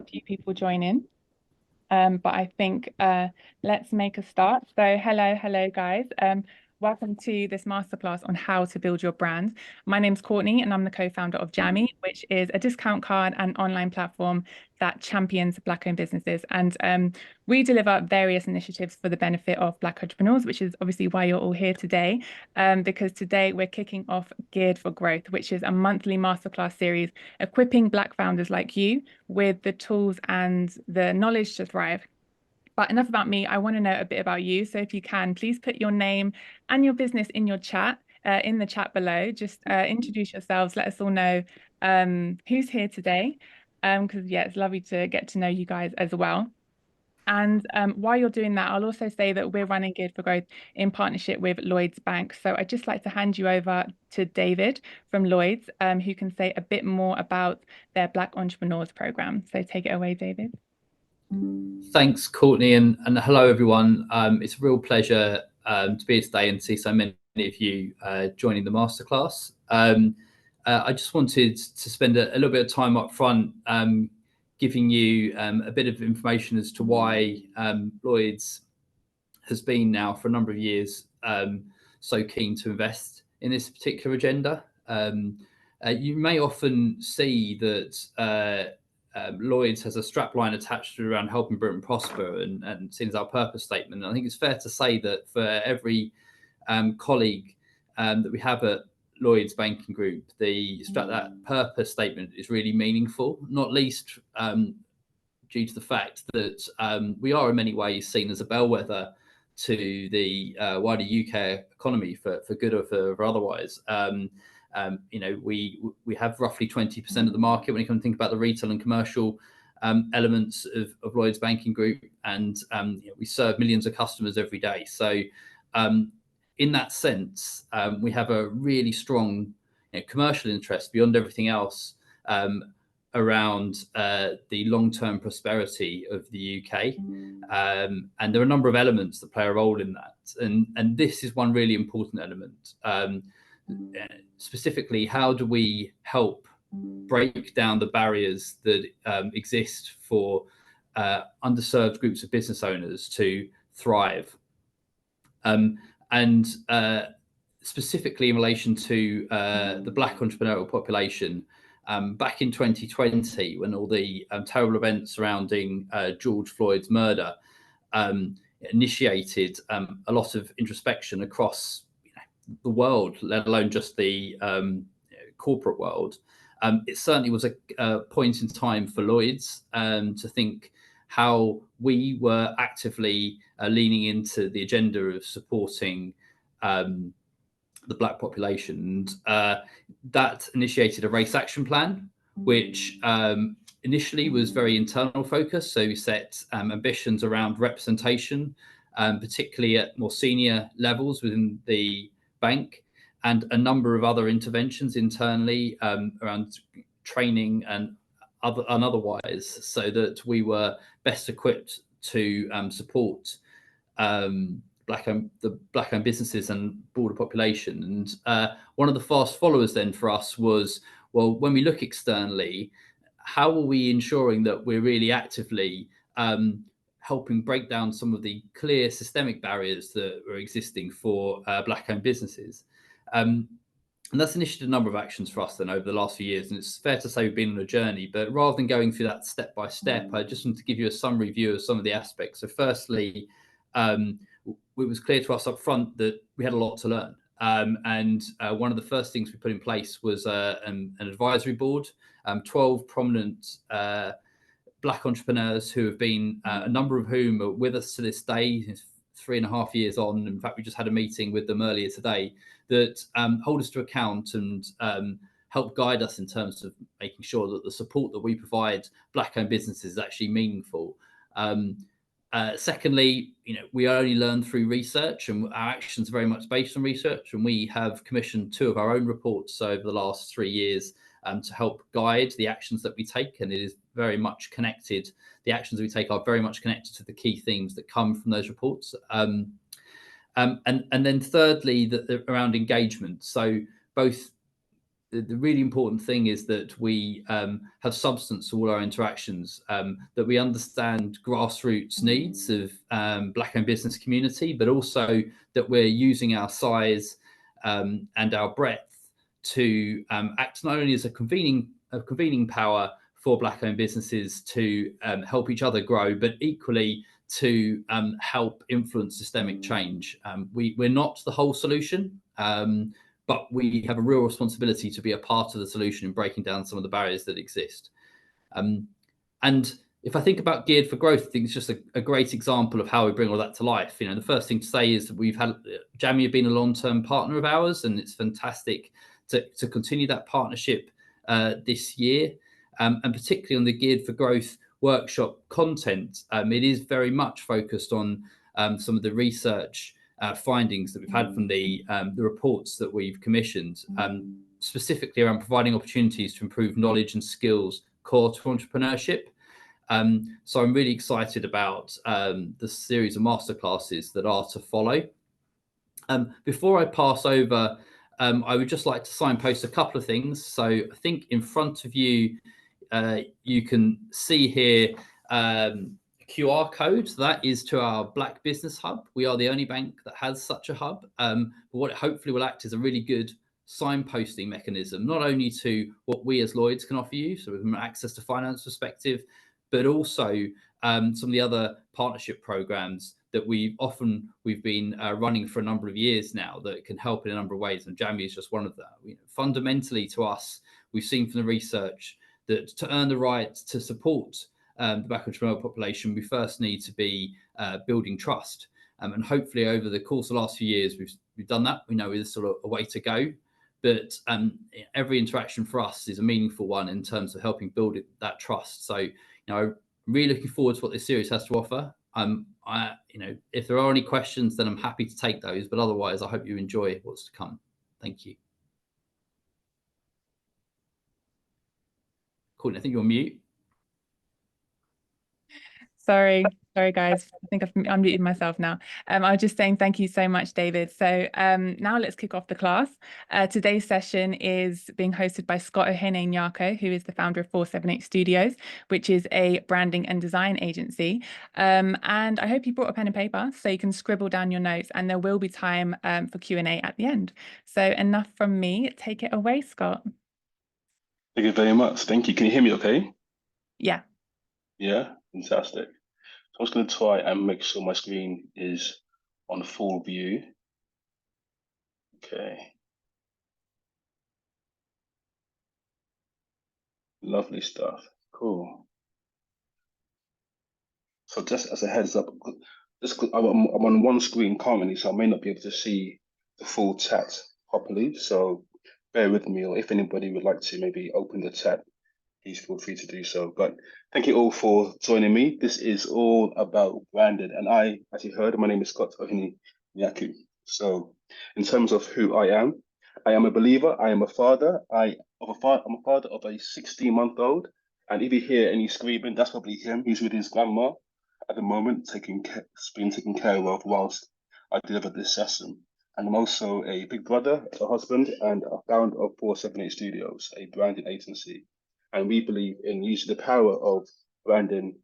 few people join in. But I think let's make a start. So hello guys. Welcome to this masterclass on how to build your brand. My name's Courtney and I'm the co-founder of Jamii, which is a discount card and online platform that champions Black-owned businesses. And we deliver various initiatives for the benefit of Black entrepreneurs, which is obviously why you're all here today. Because today we're kicking off Geared for Growth, which is a monthly masterclass series equipping Black founders like you with the tools and the knowledge to thrive. But enough about me. I want to know a bit about you. So if you can, please put your name and your business in your chat, in the chat below. Just introduce yourselves. Let us all know who's here today. Because yeah, it's lovely to get to know you guys as well. And while you're doing that, I'll also say that we're running Geared for Growth in partnership with Lloyds Bank. So I'd just like to hand you over to David from Lloyds, who can say a bit more about their Black Entrepreneurs Program. So take it away, David. Thanks, Courtney, and hello, everyone. It's a real pleasure to be here today and see so many of you joining the masterclass. I just wanted to spend a little bit of time up front giving you a bit of information as to why Lloyds has been now for a number of years so keen to invest in this particular agenda. You may often see that Lloyds has a strapline attached to around helping Britain prosper and seen as our purpose statement. And I think it's fair to say that for every colleague that we have at Lloyds Banking Group, that purpose statement is really meaningful, not least due to the fact that we are in many ways seen as a bellwether to the wider UK economy for good or for otherwise. We have roughly 20% of the market when you come to think about the retail and commercial elements of Lloyds Banking Group, and we serve millions of customers every day. So in that sense, we have a really strong commercial interest beyond everything else around the long-term prosperity of the UK. And there are a number of elements that play a role in that. And this is one really important element. Specifically, how do we help break down the barriers that exist for underserved groups of business owners to thrive? And specifically in relation to the Black entrepreneurial population, back in 2020, when all the terrible events surrounding George Floyd's murder initiated a lot of introspection across the world, let alone just the corporate world, it certainly was a point in time for Lloyds to think how we were actively leaning into the agenda of supporting the Black population. And that initiated a race action plan, which initially was very internal focused. So we set ambitions around representation, particularly at more senior levels within the bank, and a number of other interventions internally around training and otherwise, so that we were best equipped to support the Black-owned businesses and broader population. And one of the fast followers then for us was, well, when we look externally, how are we ensuring that we're really actively helping break down some of the clear systemic barriers that are existing for Black-owned businesses? And that's initiated a number of actions for us then over the last few years. And it's fair to say we've been on a journey, but rather than going through that step by step, I just want to give you a summary view of some of the aspects. So firstly, it was clear to us up front that we had a lot to learn. And one of the first things we put in place was an advisory board, 12 prominent Black entrepreneurs who have been, a number of whom are with us to this day, 3.5 years on. In fact, we just had a meeting with them earlier today that hold us to account and help guide us in terms of making sure that the support that we provide Black-owned businesses is actually meaningful. Secondly, we only learn through research, and our actions are very much based on research. And we have commissioned 2 of our own reports over the last 3 years to help guide the actions that we take. And it is very much connected. The actions we take are very much connected to the key themes that come from those reports. And then thirdly, around engagement. So both the really important thing is that we have substance to all our interactions, that we understand grassroots needs of Black-owned business community, but also that we're using our size and our breadth to act not only as a convening power for Black-owned businesses to help each other grow, but equally to help influence systemic change. We're not the whole solution, but we have a real responsibility to be a part of the solution in breaking down some of the barriers that exist. And if I think about Geared for Growth, I think it's just a great example of how we bring all that to life. The first thing to say is that we've had Jamii have been a long-term partner of ours, and it's fantastic to continue that partnership this year, and particularly on the Geared for Growth workshop content. It is very much focused on some of the research findings that we've had from the reports that we've commissioned, specifically around providing opportunities to improve knowledge and skills core to entrepreneurship. So I'm really excited about the series of masterclasses that are to follow. Before I pass over, I would just like to signpost a couple of things. So I think in front of you, you can see here QR code. That is to our Black Business Hub. We are the only bank that has such a hub. But what it hopefully will act as a really good signposting mechanism, not only to what we as Lloyds can offer you, so from an access to finance perspective, but also some of the other partnership programs that we've been running for a number of years now that can help in a number of ways. And Jamii is just one of them. Fundamentally to us, we've seen from the research that to earn the right to support the Black entrepreneurial population, we first need to be building trust. And hopefully over the course of the last few years, we've done that. We know there's sort of a way to go, but every interaction for us is a meaningful one in terms of helping build that trust. So, I'm really looking forward to what this series has to offer. If there are any questions, then I'm happy to take those, but otherwise I hope you enjoy what's to come. Thank you. Courtney, I think you're on mute. Sorry, guys. I think I've unmuted myself now. I was just saying thank you so much, David. So now let's kick off the class. Today's session is being hosted by Scott Ohene-Nyako, who is the founder of 478 Studios, which is a branding and design agency. And I hope you brought a pen and paper so you can scribble down your notes, and there will be time for Q&A at the end. So enough from me. Take it away, Scott. Thank you very much. Thank you. Can you hear me okay? Yeah. Yeah, fantastic. So I'm just going to try and make sure my screen is on full view. Okay. Lovely stuff. Cool. So just as a heads up, I'm on one screen currently, so I may not be able to see the full chat properly. So bear with me, or if anybody would like to maybe open the chat, please feel free to do so. But thank you all for joining me. This is all about branding. And as you heard, my name is Scott Ohene-Nyako. So in terms of who I am a believer. I am a father. I'm a father of a 16-month-old. And if you hear any screaming, that's probably him. He's with his grandma at the moment, being taken care of whilst I deliver this session. And I'm also a big brother, a husband, and a founder of 478 Studios, a branding agency. And we believe in using the power of branding,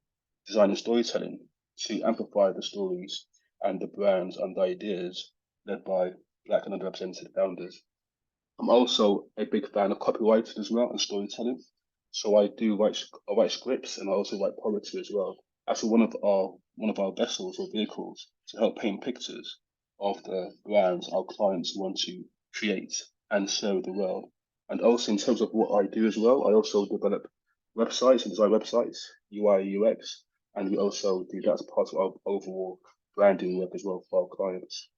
design, and storytelling to amplify the stories and the brands and the ideas led by Black and underrepresented founders. I'm also a big fan of copywriting as well and storytelling. So I write scripts, and I also write poetry as well. Actually, one of our vessels or vehicles to help paint pictures of the brands our clients want to create and share with the world. And also in terms of what I do as well, I also develop websites and design websites, UI, UX, and we also do that as part of our overall branding work as well for our clients.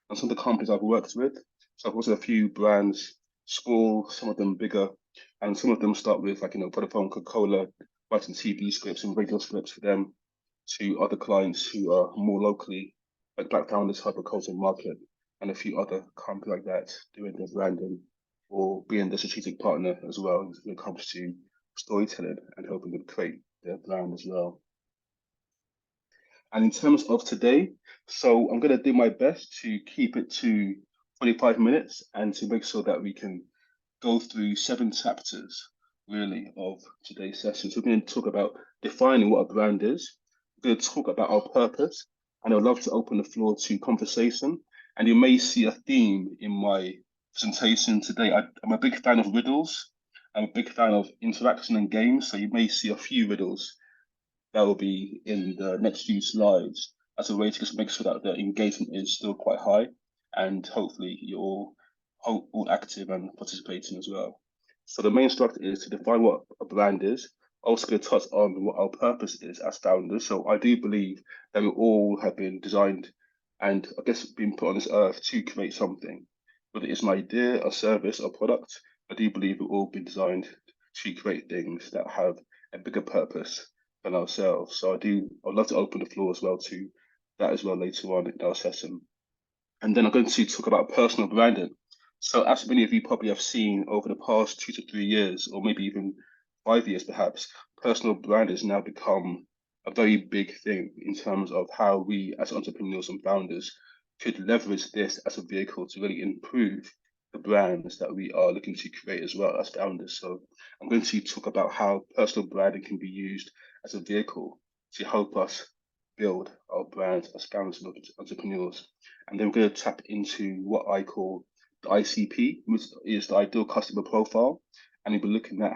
And some of the companies I've worked with, so I've worked with a few brands, small, some of them bigger, and some of them start with Vodafone, Coca-Cola, writing TV scripts and radio scripts for them, to other clients who are more locally, like Black Founders Hyperculture Market, and a few other companies like that, doing their branding or being the strategic partner as well when it comes to storytelling and helping them create their brand as well. And in terms of today, so I'm going to do my best to keep it to 45 minutes and to make sure that we can go through 7 chapters really of today's session. So we're going to talk about defining what a brand is. We're going to talk about our purpose, and I'd love to open the floor to conversation. And you may see a theme in my presentation today. I'm a big fan of riddles. I'm a big fan of interaction and games. So you may see a few riddles that will be in the next few slides as a way to just make sure that the engagement is still quite high, and hopefully you're all active and participating as well. So the main structure is to define what a brand is. Also going to touch on what our purpose is as founders. So I do believe that we all have been designed and I guess been put on this earth to create something, whether it's an idea, a service, or product. I do believe we've all been designed to create things that have a bigger purpose than ourselves. So I'd love to open the floor as well to that as well later on in our session. And then I'm going to talk about personal branding. So as many of you probably have seen over the past 2 to 3 years, or maybe even 5 years perhaps, personal brand has now become a very big thing in terms of how we as entrepreneurs and founders could leverage this as a vehicle to really improve the brands that we are looking to create as well as founders. So I'm going to talk about how personal branding can be used as a vehicle to help us build our brands as founders and entrepreneurs. And then we're going to tap into what I call the ICP, which is the ideal customer profile. And we'll be looking at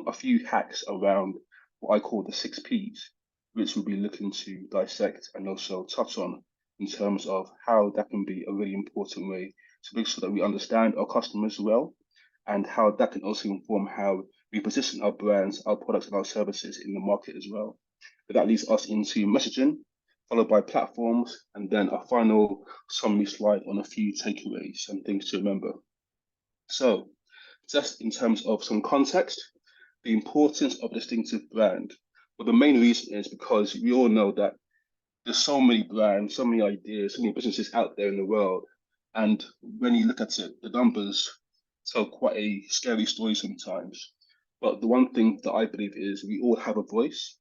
a few hacks around what I call the 6 Ps, which we'll be looking to dissect and also touch on in terms of how that can be a really important way to make sure that we understand our customers well, and how that can also inform how we position our brands, our products, and our services in the market as well. But that leads us into messaging, followed by platforms, and then a final summary slide on a few takeaways and things to remember. So, just in terms of some context, the importance of distinctive brand. Well, the main reason is because we all know that there's so many brands, so many ideas, so many businesses out there in the world. And when you look at it, the numbers tell quite a scary story sometimes. But the one thing that I believe is we all have a voice.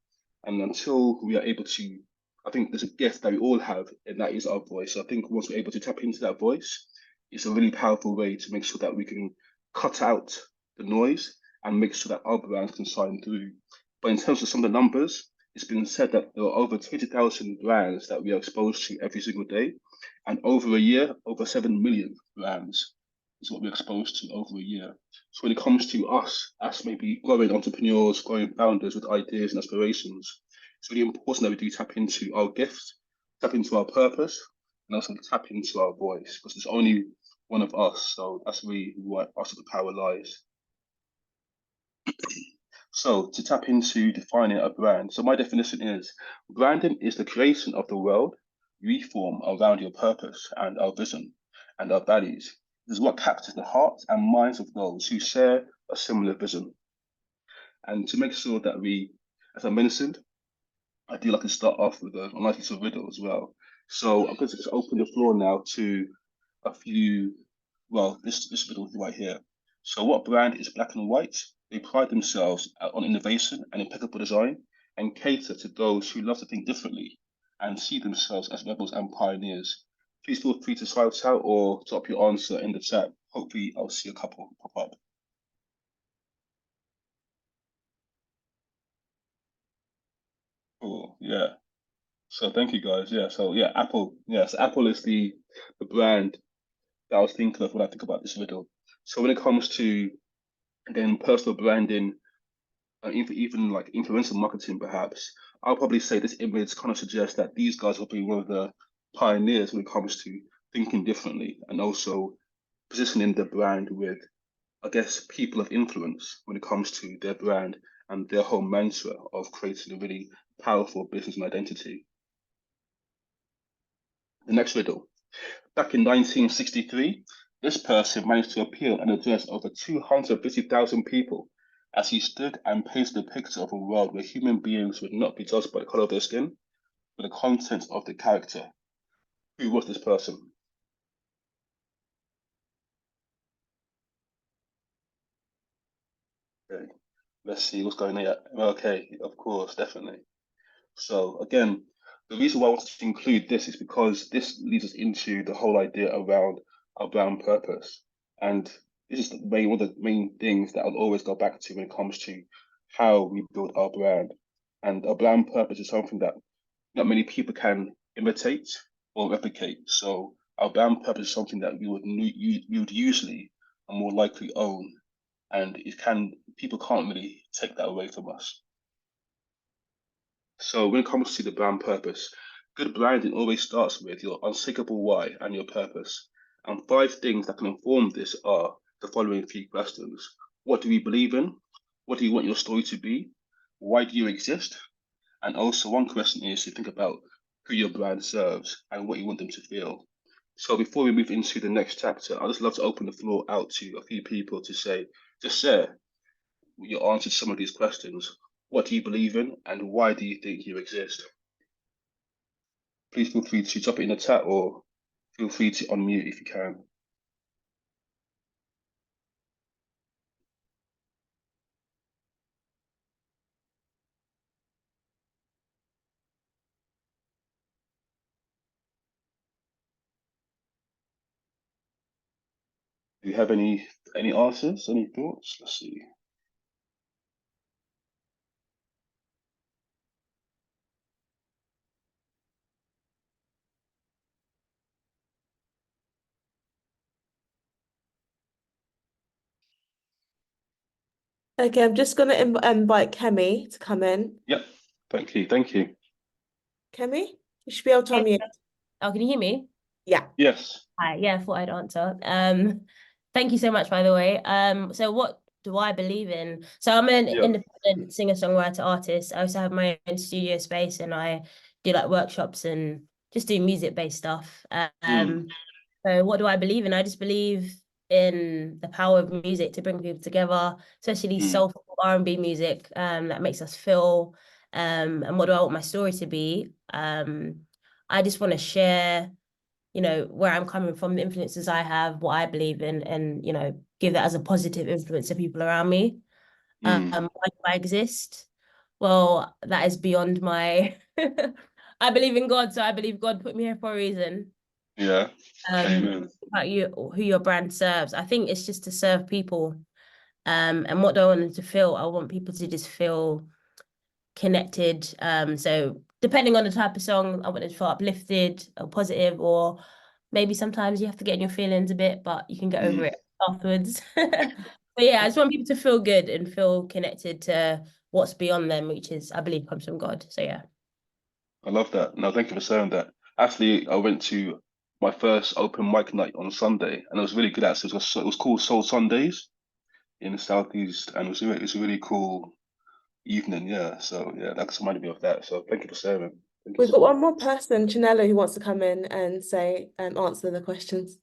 And until we are able to, I think there's a gift that we all have, and that is our voice. So I think once we're able to tap into that voice, it's a really powerful way to make sure that we can cut out the noise and make sure that our brands can shine through. But in terms of some of the numbers, it's been said that there are over 20,000 brands that we are exposed to every single day. And over a year, over 7 million brands is what we're exposed to over a year. So when it comes to us as maybe growing entrepreneurs, growing founders with ideas and aspirations, it's really important that we do tap into our gifts, tap into our purpose, and also tap into our voice, because there's only one of us. So that's really where our superpower lies. So to tap into defining a brand, so my definition is branding is the creation of the world we form around your purpose and our vision and our values. This is what captures the hearts and minds of those who share a similar vision. And to make sure that we, as I mentioned, I do like to start off with a nice little riddle as well. So I'm going to just open the floor now to a few, well, this riddle right here. So what brand is black and white? They pride themselves on innovation and impeccable design and cater to those who love to think differently and see themselves as rebels and pioneers. Please feel free to shout out or drop your answer in the chat. Hopefully I'll see a couple pop up. Cool, yeah. So thank you guys. Yeah, so yeah, Apple. Yeah, so Apple is the brand that I was thinking of when I think about this riddle. So when it comes to, again, personal branding, even like influencer marketing, perhaps, I'll probably say this image kind of suggests that these guys will be one of the pioneers when it comes to thinking differently and also positioning the brand with, I guess, people of influence when it comes to their brand and their whole mantra of creating a really powerful business and identity. The next riddle. Back in 1963, this person managed to appeal and address over 250,000 people as he stood and painted a picture of a world where human beings would not be judged by the color of their skin, but the content of the character. Who was this person? Okay, let's see what's going on here. Okay, of course, definitely. So again, the reason why I wanted to include this is because this leads us into the whole idea around our brand purpose. And this is one of the main things that I'll always go back to when it comes to how we build our brand. And a brand purpose is something that not many people can imitate or replicate. So our brand purpose is something that you would usually and more likely own, and people can't really take that away from us. So when it comes to the brand purpose, good branding always starts with your unshakable why and your purpose. And five things that can inform this are the following three questions. What do we believe in? What do you want your story to be? Why do you exist? And also one question is to think about who your brand serves and what you want them to feel. So before we move into the next chapter, I'd just love to open the floor out to a few people to just share your answer to some of these questions. What do you believe in and why do you think you exist? Please feel free to drop it in the chat or feel free to unmute if you can. Do you have any answers, any thoughts? Let's see. Okay, I'm just going to invite Kemi to come in. Yep. Thank you. Thank you. Kemi, you should be able to unmute. Oh, can you hear me? Yeah. Yes. Hi, yeah, I thought I'd answer. Thank you so much, by the way. So what do I believe in? So I'm an independent singer-songwriter artist. I also have my own studio space and I do like workshops and just do music-based stuff. So what do I believe in? I just believe in the power of music to bring people together, especially soulful R&B music that makes us feel. And what do I want my story to be? I just want to share, where I'm coming from, the influences I have, what I believe in, and, give that as a positive influence to people around me. Why do I exist? Well, that is beyond my, I believe in God, so I believe God put me here for a reason. Yeah. Amen. About who your brand serves. I think it's just to serve people. And what do I want them to feel? I want people to just feel connected. So depending on the type of song, I want them to feel uplifted or positive, or maybe sometimes you have to get in your feelings a bit, but you can get over it afterwards. But yeah, I just want people to feel good and feel connected to what's beyond them, which is, I believe, comes from God. So yeah. I love that. No, thank you for saying that. Actually, I went to my first open mic night on Sunday, and it was really good. Actually, it was called Soul Sundays in the Southeast, and it was a really cool evening. Yeah, so yeah, that reminded me of that. So thank you for sharing. We've got one more person, Chinello, who wants to come in and answer the questions.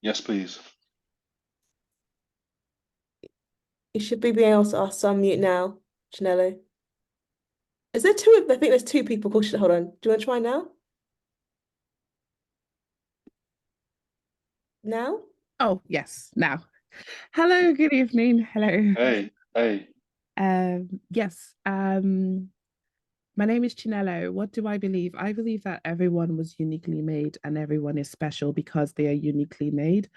Yes, please. You should be being able to unmute now, Chinello. Is there two? I think there's two people called. Hold on. Do you want to try now? Now? Oh, yes, now. Hello, good evening. Hello. Hey. Yes. My name is Chinello. What do I believe? I believe that everyone was uniquely made and everyone is special because they are uniquely made.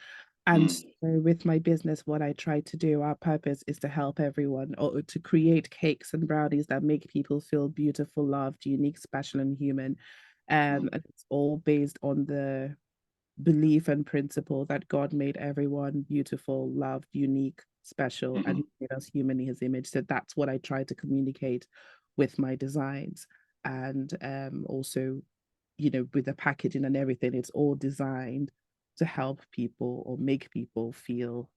And so with my business, what I try to do, our purpose is to help everyone, or to create cakes and brownies that make people feel beautiful, loved, unique, special, and human. And it's all based on the belief and principle that God made everyone beautiful, loved, unique, special, and he made us human in his image. So that's what I try to communicate with my designs. And also, with the packaging and everything, it's all designed to help people or make people feel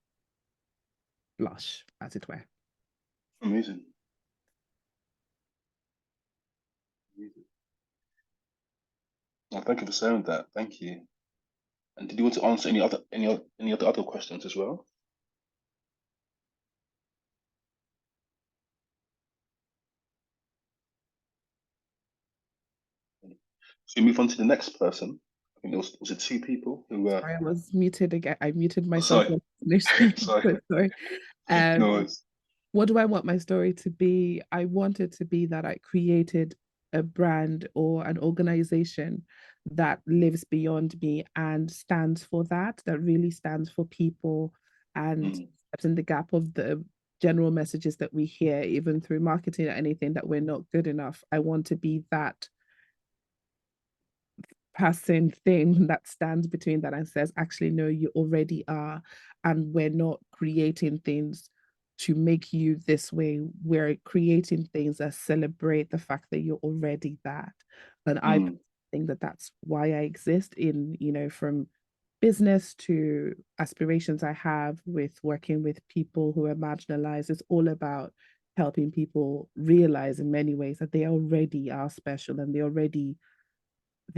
lush, as it were. Amazing. No, thank you for sharing that. Thank you. And did you want to answer any other questions as well? So we move on to the next person. I think was it two people who were. Sorry, I was muted again. I muted myself. Oh, sorry. sorry. Sorry. No worries. What do I want my story to be? I want it to be that I created a brand or an organization that lives beyond me and stands for that really stands for people and steps in the gap of the general messages that we hear, even through marketing or anything, that we're not good enough. I want to be that passing thing that stands between that and says, actually, no, you already are. And we're not creating things to make you this way. We're creating things that celebrate the fact that you're already that. And I think that that's why I exist in, you know, from business to aspirations I have with working with people who are marginalized. It's all about helping people realize in many ways that they already are special and they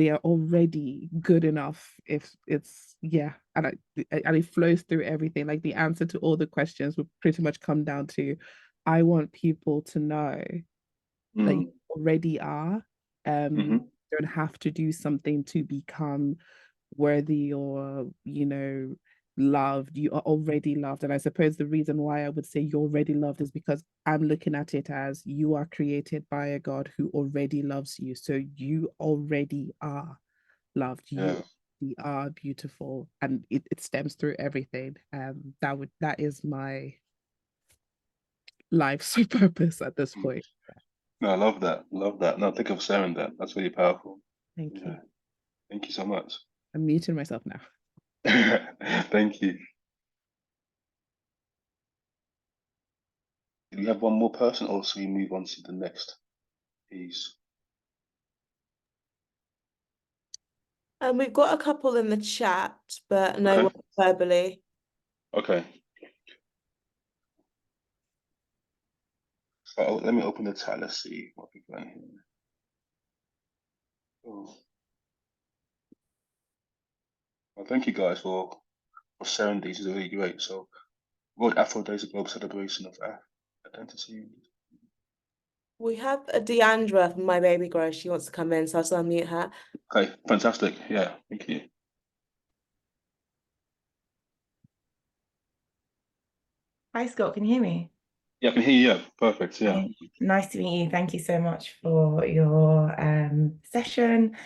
are already good enough. If it's and it flows through everything. Like the answer to all the questions would pretty much come down to, I want people to know that you already are. You don't have to do something to become worthy or, you know, loved. You are already loved. And I suppose the reason why I would say you're already loved is because I'm looking at it as you are created by a God who already loves you. So you already are loved. You are beautiful, and it stems through everything. That is my life's purpose at this point. No, I love that. Love that. No, thank you for sharing that. That's really powerful. Thank you. Thank you so much. I'm muting myself now. Thank you. Do we have one more person, or should we move on to the next piece? We've got a couple in the chat, but no one verbally. Okay. So let me open the chat. Let's see what we've got here. Oh. Well, thank you guys for sharing these. These are really great. So, World Afro Day is a global celebration of identity. We have a Deandra from My Baby Grow. She wants to come in, so I'll just unmute her. Okay, fantastic. Yeah, thank you. Hi, Scott. Can you hear me? Yeah, I can hear you. Yeah, perfect. Yeah. Nice to meet you. Thank you so much for your session.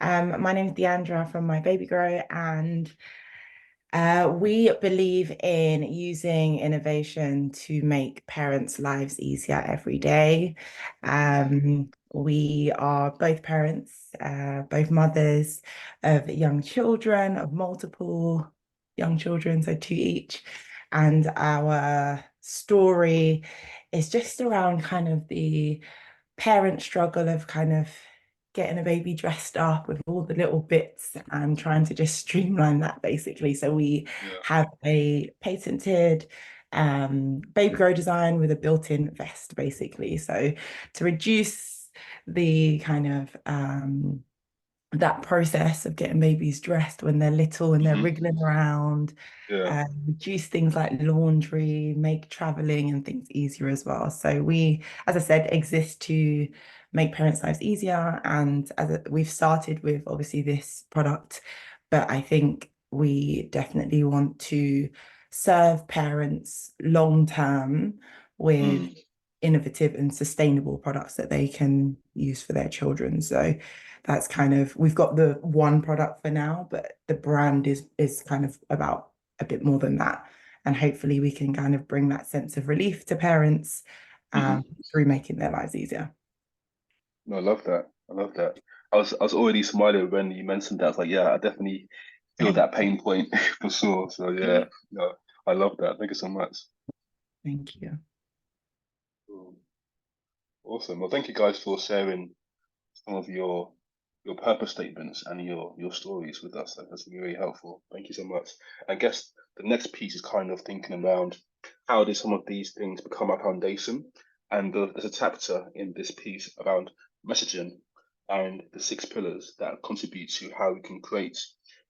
My name is Deandra from My Baby Grow, and we believe in using innovation to make parents' lives easier every day. We are both parents, both mothers of young children, of multiple young children, so 2 each. And our story is just around kind of the parent struggle of kind of getting a baby dressed up with all the little bits and trying to just streamline that basically. So we have a patented baby grow design with a built-in vest basically. So to reduce the kind of that process of getting babies dressed when they're little and they're wriggling around, reduce things like laundry, make traveling and things easier as well. So we, as I said, exist to make parents' lives easier. And we've started with obviously this product, but I think we definitely want to serve parents long term with innovative and sustainable products that they can use for their children. So that's kind of, we've got the one product for now, but the brand is kind of about a bit more than that. And hopefully we can kind of bring that sense of relief to parents through making their lives easier. No, I love that. I love that. I was already smiling when you mentioned that. I was like, yeah, I definitely feel that pain point for sure. So yeah, no, I love that. Thank you so much. Thank you. Awesome. Well, thank you guys for sharing some of your purpose statements and your stories with us. That's really helpful. Thank you so much. I guess the next piece is kind of thinking around how did some of these things become our foundation? And there's a chapter in this piece around messaging and the 6 pillars that contribute to how we can create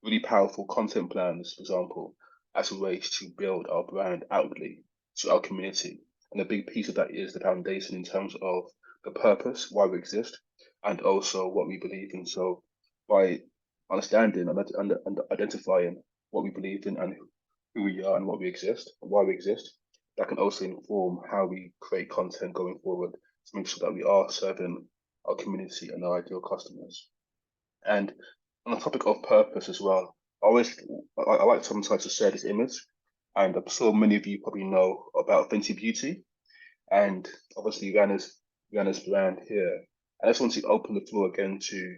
really powerful content plans, for example, as a way to build our brand outwardly to our community. And a big piece of that is the foundation in terms of the purpose, why we exist, and also what we believe in. So by understanding and identifying what we believe in and who we are and what we exist and why we exist, that can also inform how we create content going forward to make sure that we are serving our community and our ideal customers. And on the topic of purpose as well, I like sometimes to share this image And I'm sure many of you probably know about Fenty Beauty, and obviously Rihanna's brand here. I just want to open the floor again to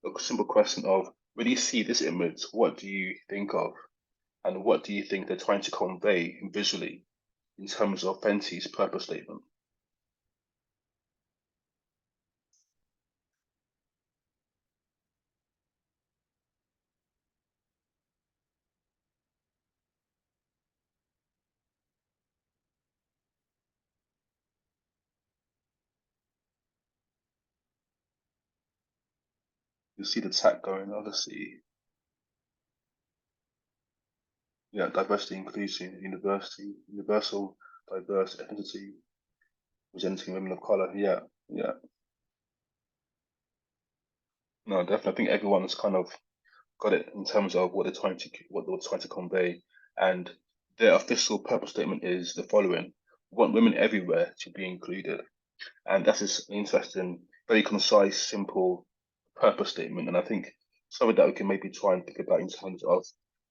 a simple question of, when you see this image, what do you think of? And what do you think they're trying to convey visually in terms of Fenty's purpose statement? You see the tag going, obviously. Yeah, diversity, inclusion, universal, diverse ethnicity, presenting women of color. Yeah, yeah. No, definitely. I think everyone's kind of got it in terms of what they're trying to convey. And their official purpose statement is the following: we want women everywhere to be included. And that's just an interesting, very concise, simple purpose statement. And I think something that we can maybe try and think about in terms of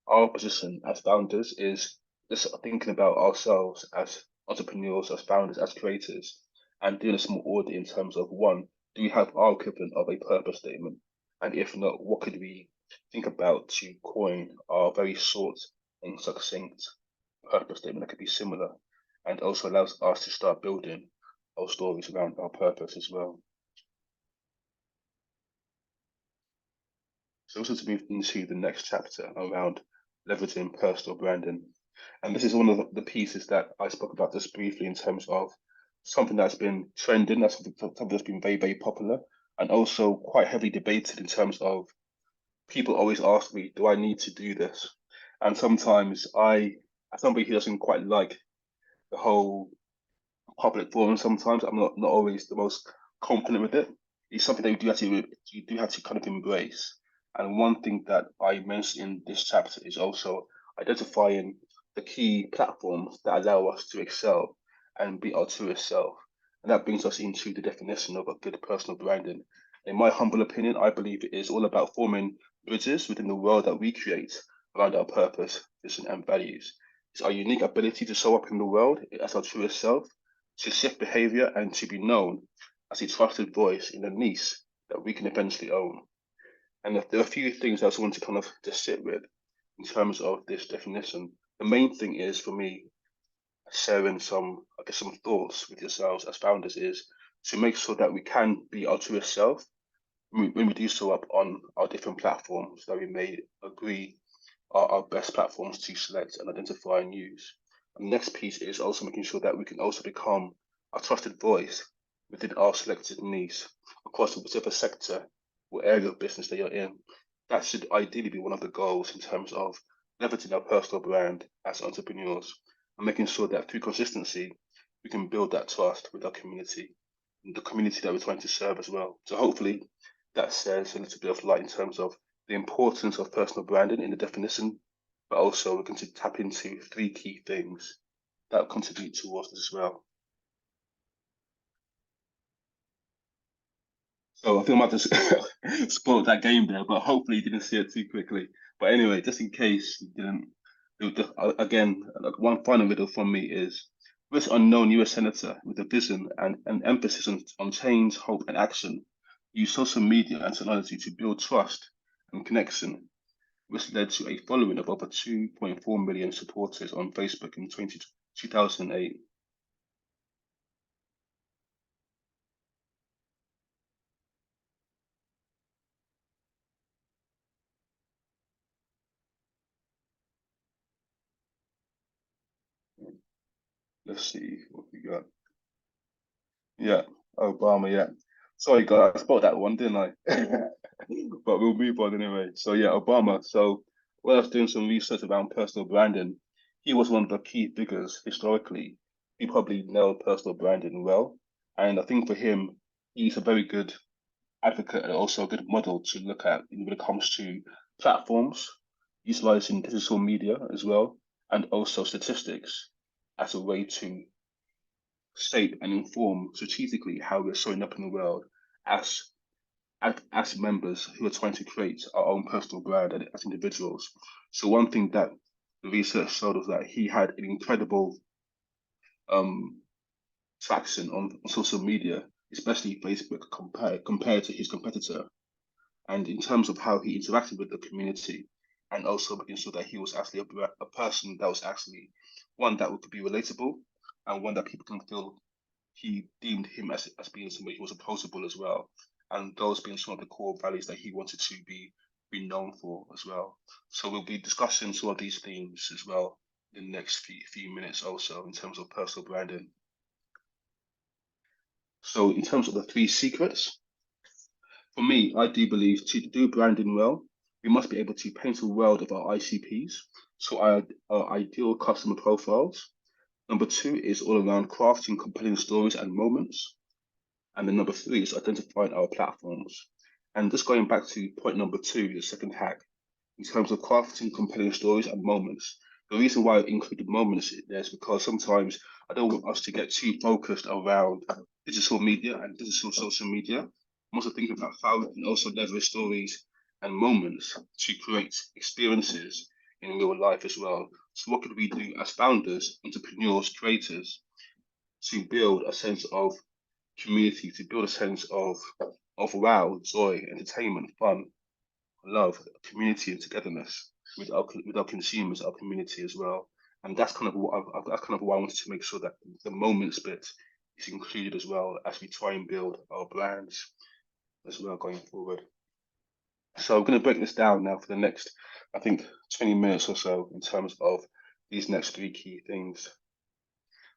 our position as founders is just thinking about ourselves as entrepreneurs, as founders, as creators, and doing a small audit in terms of, one, do we have our equivalent of a purpose statement? And if not, what could we think about to coin our very short and succinct purpose statement that could be similar, and also allows us to start building our stories around our purpose as well. So also to move into the next chapter around leveraging personal branding. And this is one of the pieces that I spoke about just briefly in terms of something that's been trending, that's something that's been very, very popular, and also quite heavily debated in terms of people always ask me, do I need to do this? And sometimes as somebody who doesn't quite like the whole public forum, sometimes I'm not always the most confident with it. It's something that you do have to kind of embrace. And one thing that I mentioned in this chapter is also identifying the key platforms that allow us to excel and be our truest self. And that brings us into the definition of a good personal branding. In my humble opinion, I believe it is all about forming bridges within the world that we create around our purpose, vision, and values. It's our unique ability to show up in the world as our truest self, to shift behavior, and to be known as a trusted voice in a niche that we can eventually own. And there are a few things I also want to kind of just sit with in terms of this definition. The main thing is, for me, sharing some thoughts with yourselves as founders, is to make sure that we can be our truest self when we do show up on our different platforms that we may agree are our best platforms to select and identify and use. And the next piece is also making sure that we can also become a trusted voice within our selected niche across whichever sector or area of business that you're in. That should ideally be one of the goals in terms of leveraging our personal brand as entrepreneurs and making sure that through consistency, we can build that trust with our community and the community that we're trying to serve as well. So hopefully that sheds a little bit of light in terms of the importance of personal branding in the definition, but also we're going to tap into three key things that contribute towards this as well. So I feel I might just spoiled that game there, but hopefully you didn't see it too quickly. But anyway, just in case you didn't, again, one final riddle from me is, this unknown US senator with a vision and an emphasis on change, hope, and action use social media and technology to build trust and connection, which led to a following of over 2.4 million supporters on Facebook in 2008. Let's see what we got. Yeah, Obama, yeah. Sorry, guys, I spelled that one, didn't I? But we'll move on anyway. So yeah, Obama. So when I was doing some research around personal branding, he was one of the key figures historically. He probably nailed personal branding well. And I think for him, he's a very good advocate and also a good model to look at when it comes to platforms, utilizing digital media as well, and also statistics as a way to shape and inform strategically how we're showing up in the world as as members who are trying to create our own personal brand as individuals. So one thing that the research showed us that he had an incredible traction on social media, especially Facebook, compared to his competitor. And in terms of how he interacted with the community, and also making sure that he was actually a person that was actually one that would be relatable, and one that people can feel he deemed him as being somebody who was approachable as well. And those being some of the core values that he wanted to be known for as well. So we'll be discussing some of these themes as well in the next few minutes also in terms of personal branding. So in terms of the 3 secrets, for me, I do believe to do branding well, we must be able to paint a world of our ICPs, so our ideal customer profiles. Number 2 is all around crafting compelling stories and moments. And then number 3 is identifying our platforms. And just going back to point number 2, the second hack, in terms of crafting compelling stories and moments. The reason why I included moments there is because sometimes I don't want us to get too focused around digital media and digital social media. I'm also thinking about how we can also leverage stories and moments to create experiences in real life as well. So what could we do as founders, entrepreneurs, creators to build a sense of community, to build a sense of wow, joy, entertainment, fun, love, community, and togetherness with our consumers, our community as well. And that's kind of what I wanted to make sure that the moments bit is included as well as we try and build our brands as well going forward. So I'm going to break this down now for the next, I think, 20 minutes or so in terms of these next 3 key things.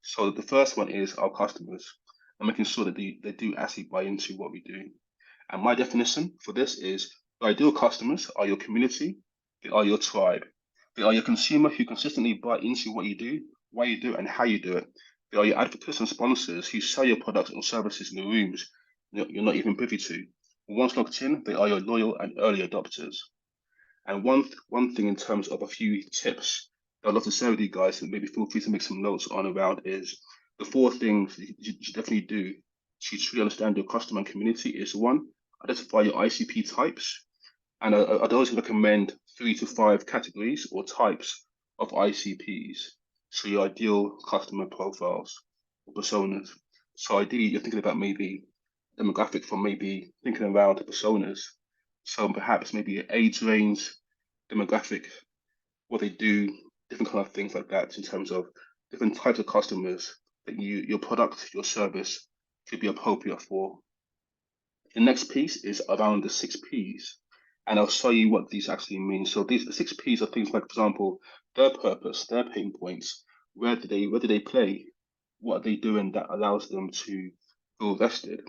So the first one is our customers and making sure that they do actually buy into what we do. And my definition for this is your ideal customers are your community, they are your tribe, they are your consumer who consistently buy into what you do, why you do it, and how you do it. They are your advocates and sponsors who sell your products and services in the rooms you're not even privy to. Once logged in, they are your loyal and early adopters. And one thing in terms of a few tips that I'd love to share with you guys, and maybe feel free to make some notes on around, is the 4 things you should definitely do to truly understand your customer and community is 1, identify your ICP types. And I'd always recommend 3 to 5 categories or types of ICPs. So your ideal customer profiles or personas. So ideally, you're thinking about maybe demographic from maybe thinking around personas. So perhaps maybe an age range, demographic, what they do, different kind of things like that in terms of different types of customers that your product, your service could be appropriate for. The next piece is around the 6 Ps, and I'll show you what these actually mean. So the 6 Ps are things like, for example, their purpose, their pain points, where do they play, what are they doing that allows them to feel vested,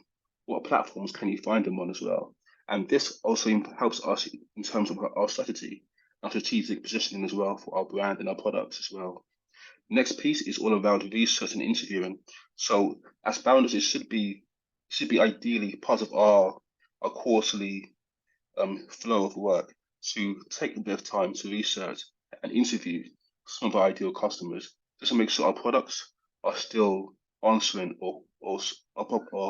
what platforms can you find them on as well. And this also helps us in terms of our strategy, our strategic positioning as well for our brand and our products as well. Next piece is all around research and interviewing. So as founders, it should be ideally part of our quarterly flow of work to take a bit of time to research and interview some of our ideal customers, just to make sure our products are still answering or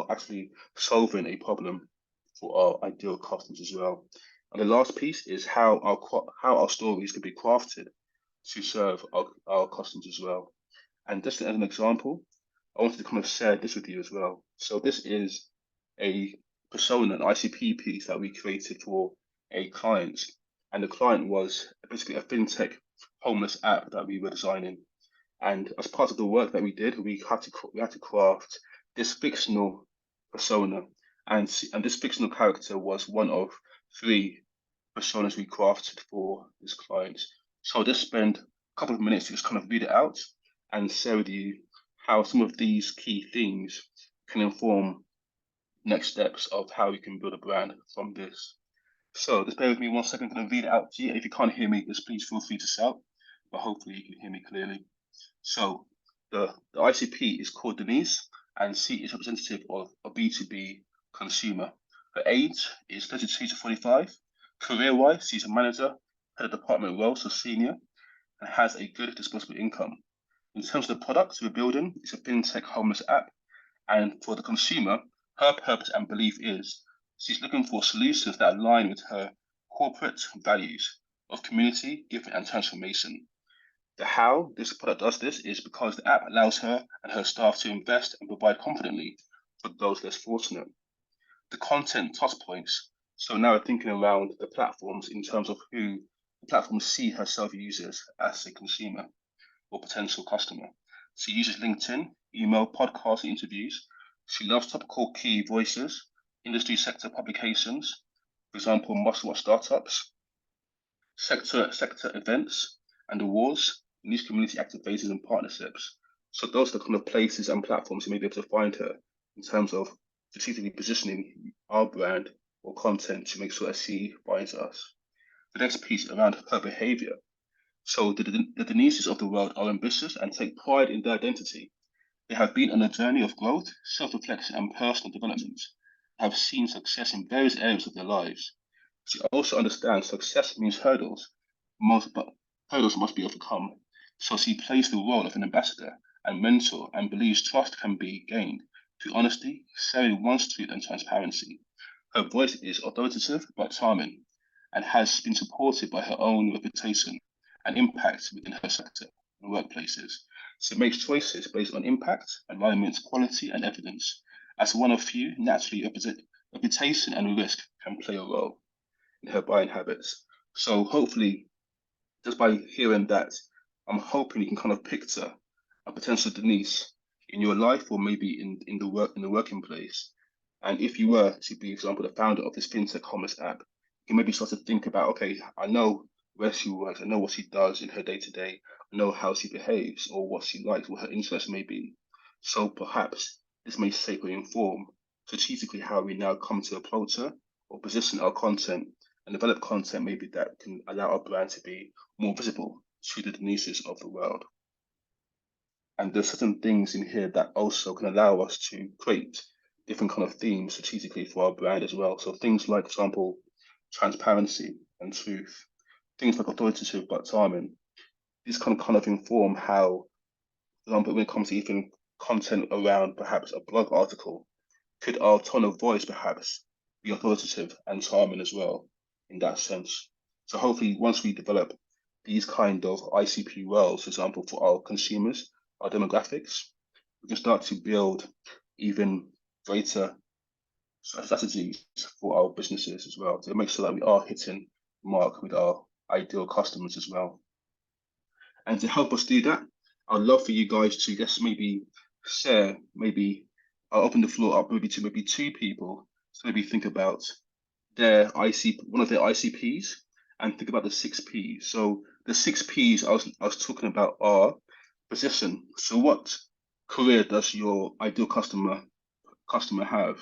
actually solving a problem for our ideal customers as well. And the last piece is how our stories can be crafted to serve our customers as well. And just as an example, I wanted to kind of share this with you as well. So this is a persona, an ICP piece that we created for a client. And the client was basically a fintech homeless app that we were designing. And as part of the work that we did, we had to craft this fictional persona. And this fictional character was one of 3 personas we crafted for this client. So I'll just spend a couple of minutes to just kind of read it out and share with you how some of these key things can inform next steps of how we can build a brand from this. So just bear with me 1 second, I'm going to read it out to you. If you can't hear me, just please feel free to shout, but hopefully you can hear me clearly. So the ICP is called Denise, and she is representative of a B2B consumer. Her age is 32 to 45. Career-wise, she's a manager, head of department role, so senior, and has a good disposable income. In terms of the products we're building, it's a fintech homeless app. And for the consumer, her purpose and belief is she's looking for solutions that align with her corporate values of community, giving, and transformation. The how this product does this is because the app allows her and her staff to invest and provide confidently for those less fortunate. The content touch points. So now we're thinking around the platforms in terms of who the platforms see herself uses as a consumer or potential customer. She uses LinkedIn, email, podcast, and interviews. She loves topical key voices, industry sector publications, for example, must-watch startups, sector events and awards, niche community activators and partnerships. So those are the kind of places and platforms you may be able to find her in terms of strategically positioning our brand or content to make sure that she finds us. The next piece around her behavior. So the Denises of the world are ambitious and take pride in their identity. They have been on a journey of growth, self-reflection, and personal development, have seen success in various areas of their lives. She also understands success means hurdles, but hurdles must be overcome. So she plays the role of an ambassador and mentor and believes trust can be gained through honesty, sharing one's truth and transparency. Her voice is authoritative but charming and has been supported by her own reputation and impact within her sector and workplaces. She makes choices based on impact, environment, quality, and evidence. As one of few, naturally, reputation and risk can play a role in her buying habits. So hopefully, just by hearing that, I'm hoping you can kind of picture a potential Denise in your life or maybe in the working place. And if you were to be, for example, the founder of this fintech commerce app, you can maybe start to think about, okay, I know where she works, I know what she does in her day-to-day, I know how she behaves or what she likes, what her interests may be. So perhaps this may shape or inform strategically how we now come to approach her or position our content and develop content maybe that can allow our brand to be more visible to the Denises of the world. And there's certain things in here that also can allow us to create different kind of themes strategically for our brand as well. So things like, for example, transparency and truth, things like authoritative but charming. These can kind of inform how, for example, when it comes to even content around perhaps a blog article, could our tone of voice perhaps be authoritative and charming as well in that sense? So hopefully once we develop these kind of ICP roles, for example, for our consumers, our demographics, we can start to build even greater strategies for our businesses as well to make sure that we are hitting the mark with our ideal customers as well. And to help us do that, I'd love for you guys to just maybe share, maybe I'll open the floor up maybe to two people to maybe think about their one of their ICPs and think about the 6 Ps. So the 6 Ps I was talking about are position. So what career does your ideal customer have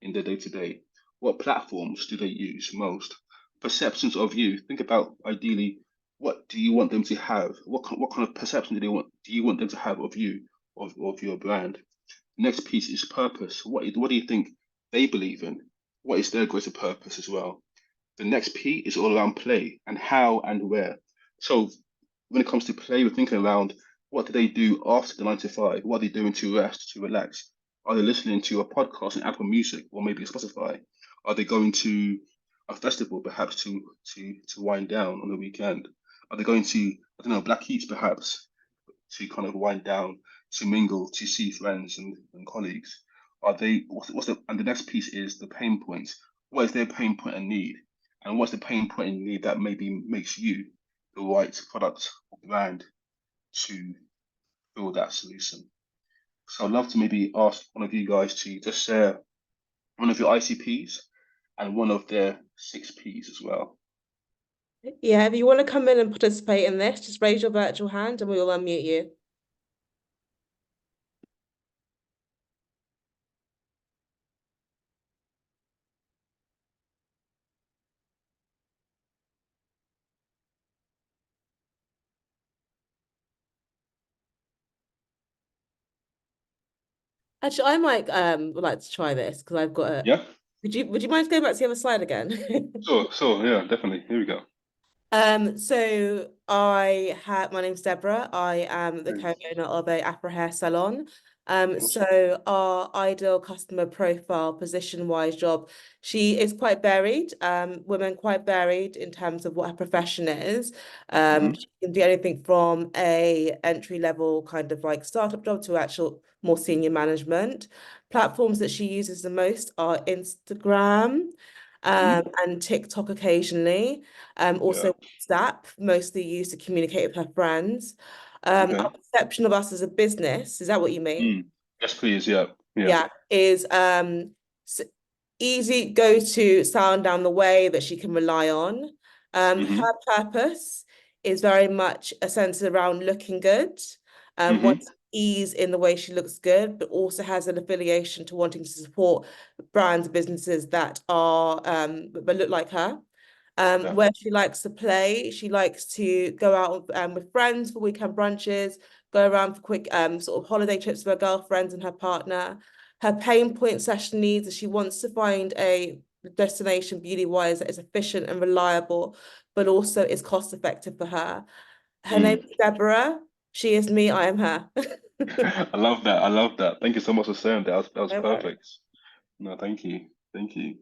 in their day-to-day? What platforms do they use most? Perceptions of you. Think about ideally, what do you want them to have? What kind of perception do you want them to have of you, of your brand? Next piece is purpose. What do you think they believe in? What is their greater purpose as well? The next P is all around play and how and where. So when it comes to play, we're thinking around what do they do after the 9 to 5? What are they doing to rest, to relax? Are they listening to a podcast on Apple Music or maybe Spotify? Are they going to a festival perhaps to wind down on the weekend? Are they going to, I don't know, Black Heats perhaps to kind of wind down, to mingle, to see friends and colleagues? Are they, and the next piece is the pain points. What is their pain point and need? And what's the pain point and need that maybe makes you the right product or brand to fill that solution? So I'd love to maybe ask one of you guys to just share one of your ICPs and one of their 6 Ps as well. Yeah, if you want to come in and participate in this, just raise your virtual hand and we will unmute you. Actually, I might would like to try this because I've got a. Yeah. Would you mind going back to the other slide again? Sure, yeah, definitely. Here we go. So my name's Deborah. I am the co-owner of a Afro hair salon. So our ideal customer profile, position-wise job, she is quite varied. Women quite varied in terms of what her profession is. She can do anything from a entry-level kind of like startup job to actual more senior management. Platforms that she uses the most are Instagram, and TikTok occasionally. Also WhatsApp, mostly used to communicate with her friends. Our perception of us as a business, is that what you mean? Yes, please. Yeah. Yeah, is easy go-to sound down the way that she can rely on. Her purpose is very much a sense around looking good, wants ease in the way she looks good, but also has an affiliation to wanting to support brands, businesses that are that look like her. Where she likes to play, she likes to go out with friends for weekend brunches, go around for quick sort of holiday trips with her girlfriends and her partner. Her pain point session needs is she wants to find a destination beauty-wise that is efficient and reliable, but also is cost-effective for her. Her name is Deborah. She is me, I am her. I love that. I love that. Thank you so much for saying that. That was No worries. perfect. No, thank you. Thank you.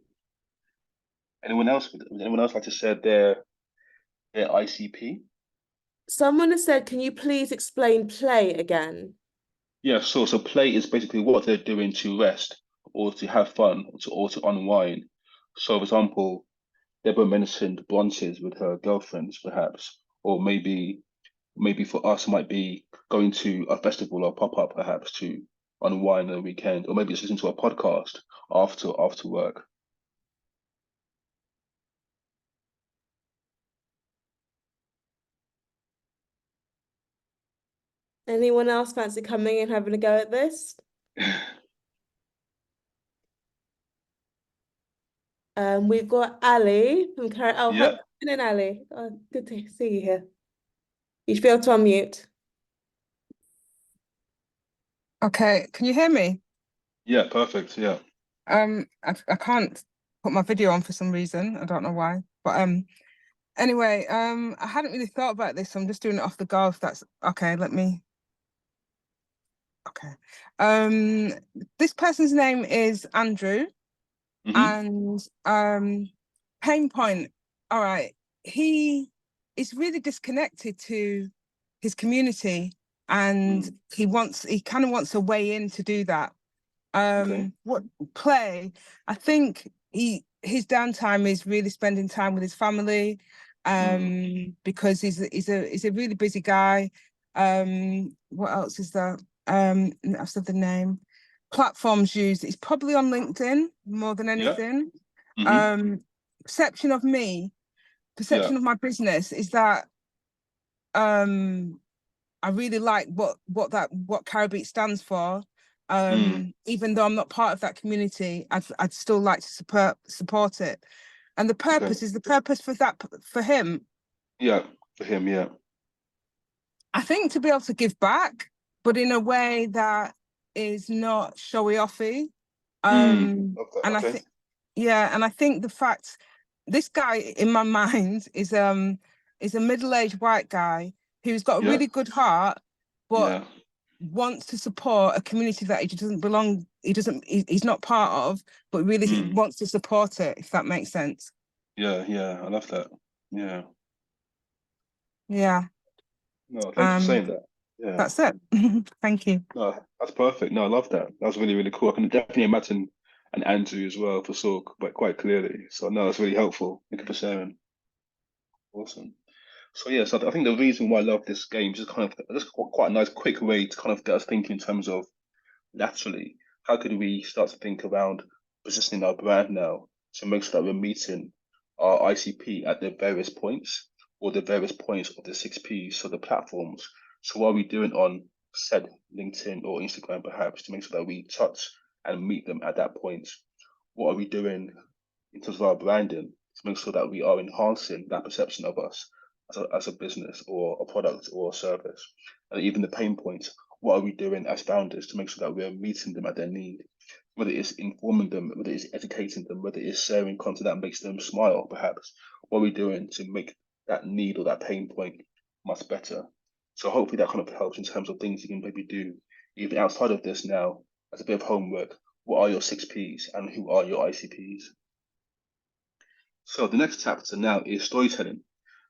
Anyone else? Would anyone else like to share their ICP? Someone has said, can you please explain play again? Yeah, sure. So play is basically what they're doing to rest or to have fun or to unwind. So, for example, Deborah mentioned brunches with her girlfriends, perhaps, or maybe for us might be going to a festival or pop-up, perhaps, to unwind on the weekend, or maybe just listen to a podcast after work. Anyone else fancy coming and having a go at this? We've got Ali from Carrot. Oh, Yeah, hi, Ali. Oh, good to see you here. You should be able to unmute. Okay, can you hear me? yeah, perfect. Yeah. I can't put my video on for some reason. I don't know why. But anyway, I hadn't really thought about this, so I'm just doing it off the go if that's okay. Okay. This person's name is Andrew, and pain point. All right. He is really disconnected to his community, and he kind of wants a way in to do that. What play? I think his downtime is really spending time with his family, because he's a really busy guy. What else is there? I've said the name. Platforms used. It's probably on LinkedIn more than anything. Perception of my business is that I really like what Caribbean stands for. Even though I'm not part of that community, I'd still like to support it. And the purpose is the purpose for him. Yeah, for him, yeah. I think to be able to give back, but in a way that is not showy offy. And I think the fact this guy in my mind is a middle-aged white guy who's got a really good heart, but wants to support a community that he doesn't belong, he's not part of, but really wants to support it, if that makes sense. Yeah, I love that. Yeah. Yeah. No, thanks for saying that. Yeah. That's it. Thank you. No, that's perfect. No, I love that. That was really, really cool. I can definitely imagine an Andrew as well for sure, but quite clearly. So no, that's really helpful. Thank you for sharing. Awesome. So yeah, so I think the reason why I love this game is just kind of just quite a nice quick way to kind of get us thinking in terms of laterally, how could we start to think around positioning our brand now to make sure that we're meeting our ICP at the various points or the various points of the 6Ps, so the platforms. So what are we doing on said LinkedIn or Instagram perhaps to make sure that we touch and meet them at that point? What are we doing in terms of our branding to make sure that we are enhancing that perception of us as a business or a product or a service? And even the pain points, what are we doing as founders to make sure that we're meeting them at their need? Whether it's informing them, whether it's educating them, whether it's sharing content that makes them smile, perhaps. What are we doing to make that need or that pain point much better? So hopefully that kind of helps in terms of things you can maybe do even outside of this now, as a bit of homework, what are your 6 Ps and who are your ICPs? So the next chapter now is storytelling.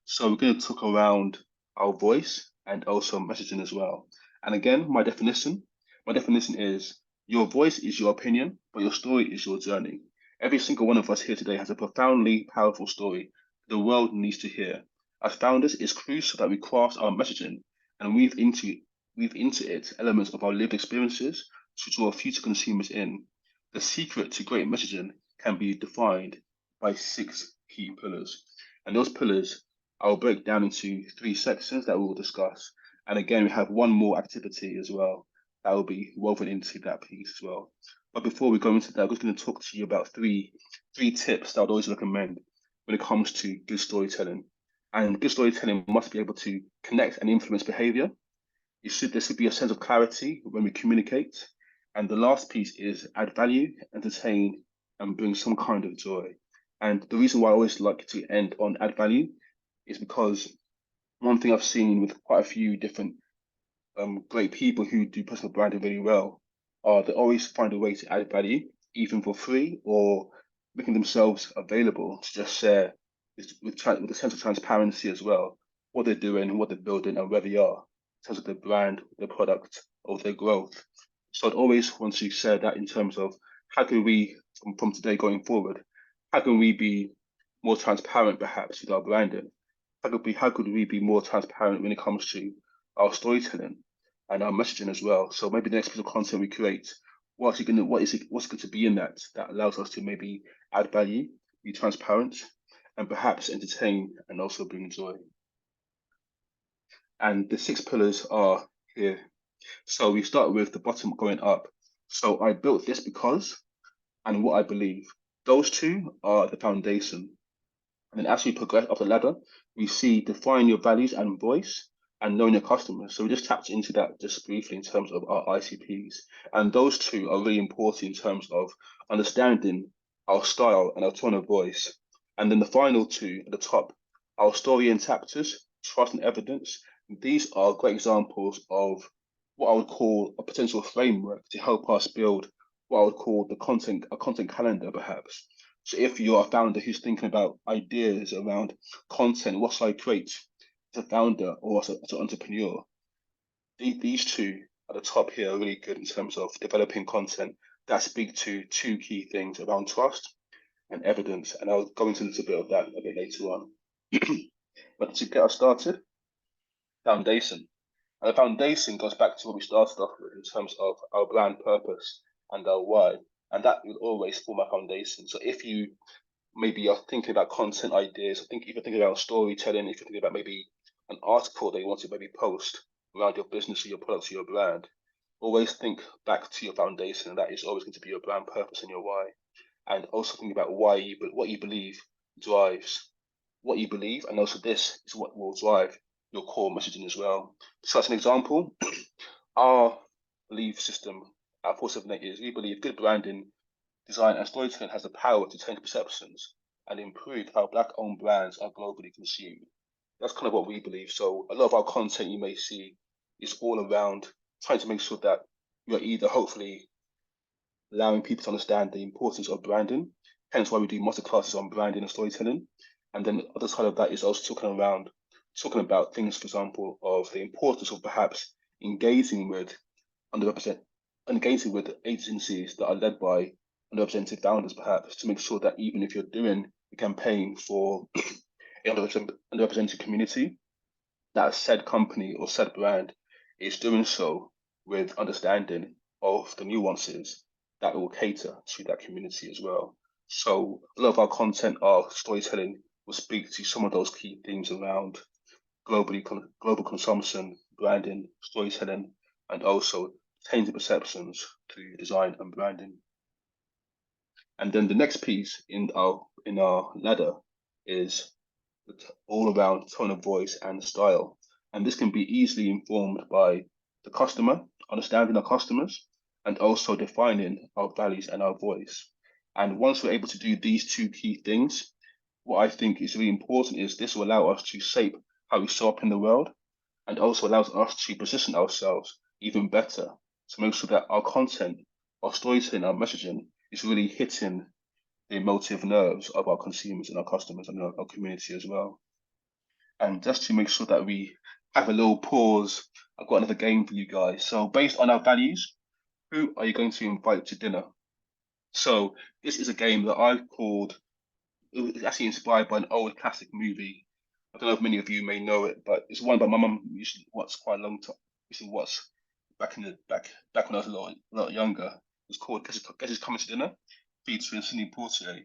So we're going to talk around our voice and also messaging as well. And again, my definition is your voice is your opinion, but your story is your journey. Every single one of us here today has a profoundly powerful story the world needs to hear. As founders, it's crucial that we craft our messaging and weave into it elements of our lived experiences to draw future consumers in. The secret to great messaging can be defined by 6 key pillars. And those pillars I'll break down into 3 sections that we'll discuss. And again, we have one more activity as well that will be woven into that piece as well. But before we go into that, I'm just going to talk to you about three tips that I'd always recommend when it comes to good storytelling. And good storytelling must be able to connect and influence behavior. There should be a sense of clarity when we communicate. And the last piece is add value, entertain, and bring some kind of joy. And the reason why I always like to end on add value is because one thing I've seen with quite a few different great people who do personal branding really well are they always find a way to add value, even for free or making themselves available to just share with a sense of transparency as well, what they're doing, what they're building, and where they are in terms of their brand, their product, or their growth. So I'd always want to share that in terms of how can we, from today going forward, how can we be more transparent perhaps with our branding? How could we be more transparent when it comes to our storytelling and our messaging as well? So maybe the next piece of content we create, what's going to be in that allows us to maybe add value, be transparent, and perhaps entertain and also bring joy. And the 6 pillars are here. So we start with the bottom going up. So I built this because, and what I believe, those 2 are the foundation. And then as we progress up the ladder, we see define your values and voice and knowing your customers. So we just tapped into that just briefly in terms of our ICPs. And those 2 are really important in terms of understanding our style and our tone of voice. And then the final 2 at the top, our story and chapters, trust and evidence. These are great examples of what I would call a potential framework to help us build what I would call a content calendar, perhaps. So if you're a founder who's thinking about ideas around content, what should I create as a founder or as an entrepreneur? These 2 at the top here are really good in terms of developing content that speak to 2 key things around trust and evidence. And I'll go into a little bit of that a bit later on. But to get us started, foundation. And the foundation goes back to what we started off with in terms of our brand purpose and our why. And that will always form our foundation. So if you maybe are thinking about content ideas, if you're thinking about storytelling, if you're thinking about maybe an article that you want to maybe post around your business or your product or your brand, always think back to your foundation, and that is always going to be your brand purpose and your why. And also think about what you believe drives what you believe, and also this is what will drive your core messaging as well. So as an example, our belief system, our 478 is we believe good branding, design, and storytelling has the power to change perceptions and improve how Black-owned brands are globally consumed. That's kind of what we believe. So a lot of our content you may see is all around trying to make sure that you're either hopefully allowing people to understand the importance of branding, hence why we do masterclasses on branding and storytelling. And then the other side of that is also talking about things, for example, of the importance of perhaps engaging with agencies that are led by underrepresented founders, perhaps, to make sure that even if you're doing a campaign for an underrepresented community, that said company or said brand is doing so with understanding of the nuances that will cater to that community as well. So a lot of our content, our storytelling, will speak to some of those key themes around global consumption, branding, storytelling, and also changing perceptions through design and branding. And then the next piece in our ladder is all around tone of voice and style. And this can be easily informed by the customer, understanding our customers, and also defining our values and our voice. And once we're able to do these 2 key things, what I think is really important is this will allow us to shape how we show up in the world, and also allows us to position ourselves even better to make sure that our content, our storytelling, our messaging is really hitting the emotive nerves of our consumers and our customers and our community as well. And just to make sure that we have a little pause, I've got another game for you guys. So based on our values, who are you going to invite to dinner? So this is a game that I've called, it was actually inspired by an old classic movie. I don't know if many of you may know it, but it's one that my mum used to watch quite a long time. Used to watch back when I was a lot younger. It's called Guess Who's Coming to Dinner, featuring Sidney Poitier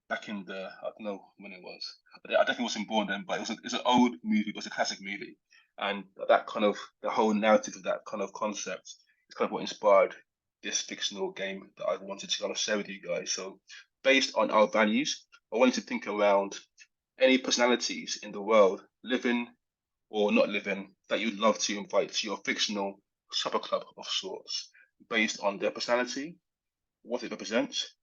back in the, I don't know when it was. I definitely wasn't born then, but it's an old movie, it was a classic movie. And that kind of, the whole narrative of that kind of concept is kind of what inspired this fictional game that I wanted to kind of share with you guys. So based on our values, I wanted to think around any personalities in the world, living or not living, that you'd love to invite to your fictional supper club of sorts, based on their personality, what it represents,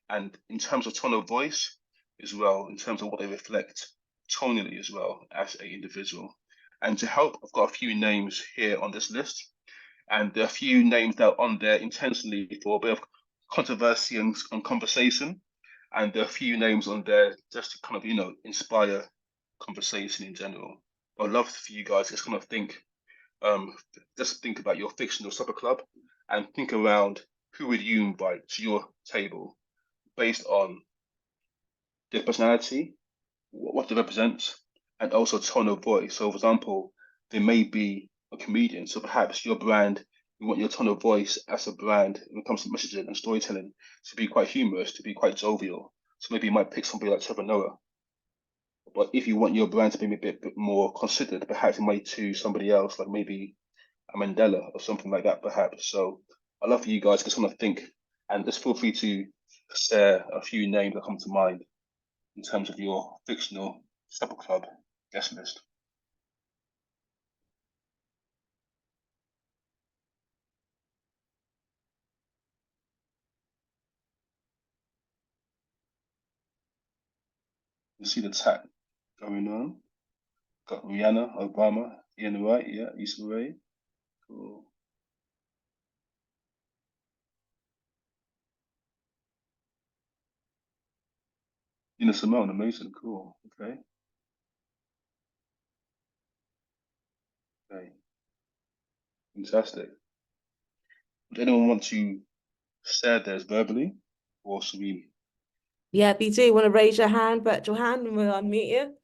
and in terms of tone of voice as well, in terms of what they reflect tonally as well as an individual. And to help, I've got a few names here on this list, and there are a few names that are on there intentionally for a bit of controversy and conversation, and there are a few names on there just to kind of, inspire conversation in general. I'd love for you guys to just kind of think, just think about your fictional supper club and think around who would you invite to your table based on their personality, what they represent, and also tone of voice. So, for example, they may be a comedian. So perhaps your brand, you want your tone of voice as a brand when it comes to messaging and storytelling to be quite humorous, to be quite jovial. So maybe you might pick somebody like Trevor Noah. But if you want your brand to be a bit more considered, perhaps you might choose somebody else, like maybe a Mandela or something like that, perhaps. So I'd love for you guys to kind of think, and just feel free to share a few names that come to mind in terms of your fictional supper club guest list. You see the chat going on. Got Rihanna, Obama, Ian Wright, yeah, Issa Rae. Cool. Nina Simone, amazing, cool. Okay. Okay. Fantastic. Would anyone want to share theirs verbally, or should we? Yeah, if you do want to raise your hand, virtual hand, and we'll unmute you.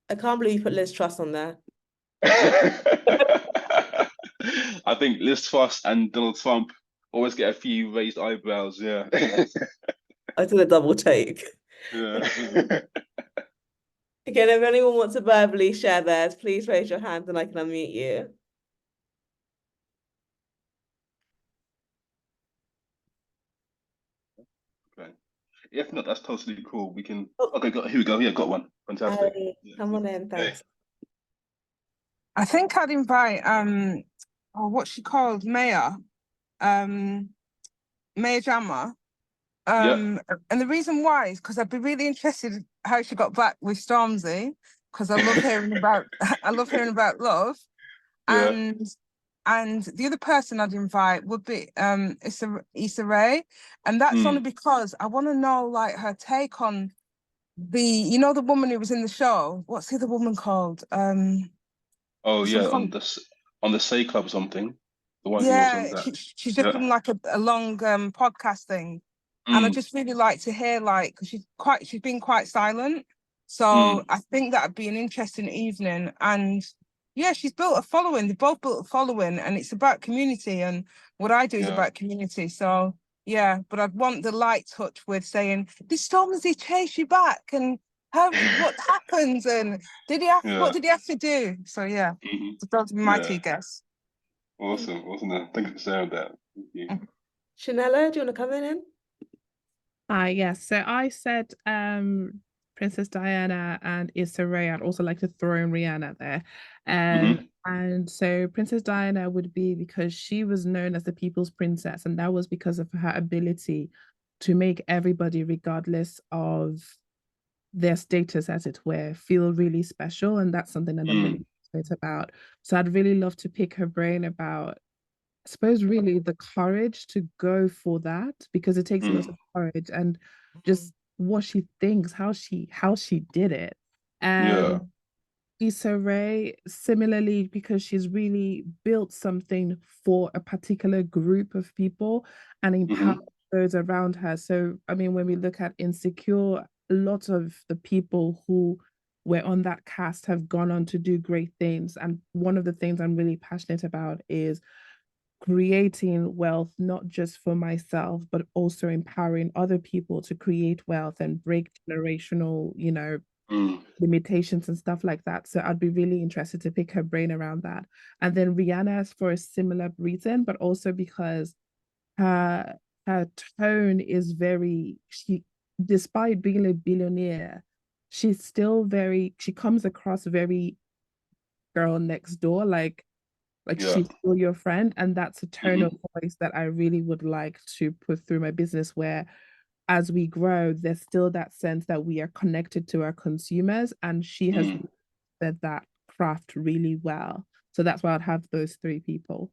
I can't believe you put Liz Truss on there. I think Liz Truss and Donald Trump always get a few raised eyebrows, yeah. I did a double take. Yeah. Again, if anyone wants to verbally share theirs, please raise your hand and I can unmute you. Okay. If not, that's totally cool. We can. Okay, here we go. Yeah, got one. Fantastic. Come on in, thanks. I think I'd invite what's she called? Maya Jamii. And the reason why is because I'd be really interested how she got back with Stormzy, because I love hearing about love. Yeah. And the other person I'd invite would be Issa Rae, and that's only because I want to know like her take on the woman who was in the show. What's the other woman called? Oh yeah, on the Say Club or something. The one who was on that. She's just done like a long podcast thing, and I just really like to hear because she's been quite silent. So I think that'd be an interesting evening. And yeah, she's built a following. They both built a following, and it's about community. And what I do is about community. So yeah, but I'd want the light touch with saying, did Stormzy chase you back? And what happened? And what did he have to do? So yeah, those are my two guests. Awesome. Thank you for sharing that. Thank you. Shanella, do you want to come in? Yes. So I said Princess Diana and Issa Rae. I'd also like to throw in Rihanna there. And so Princess Diana would be because she was known as the people's princess, and that was because of her ability to make everybody, regardless of their status, as it were, feel really special. And that's something that I'm really passionate about. So I'd really love to pick her brain about, I suppose, really the courage to go for that, because it takes a lot of courage, and just what she thinks, how she did it. And Issa Rae, similarly, because she's really built something for a particular group of people and empowered those around her. So, I mean, when we look at Insecure, a lot of the people who were on that cast have gone on to do great things. And one of the things I'm really passionate about is creating wealth, not just for myself, but also empowering other people to create wealth and break generational, limitations and stuff like that. So I'd be really interested to pick her brain around that. And then Rihanna, for a similar reason, but also because her tone is despite being a billionaire, she comes across very girl next door, like she's still your friend. And that's a tone of voice that I really would like to put through my business, where as we grow, there's still that sense that we are connected to our consumers, and she has said that craft really well. So that's why I'd have those three people.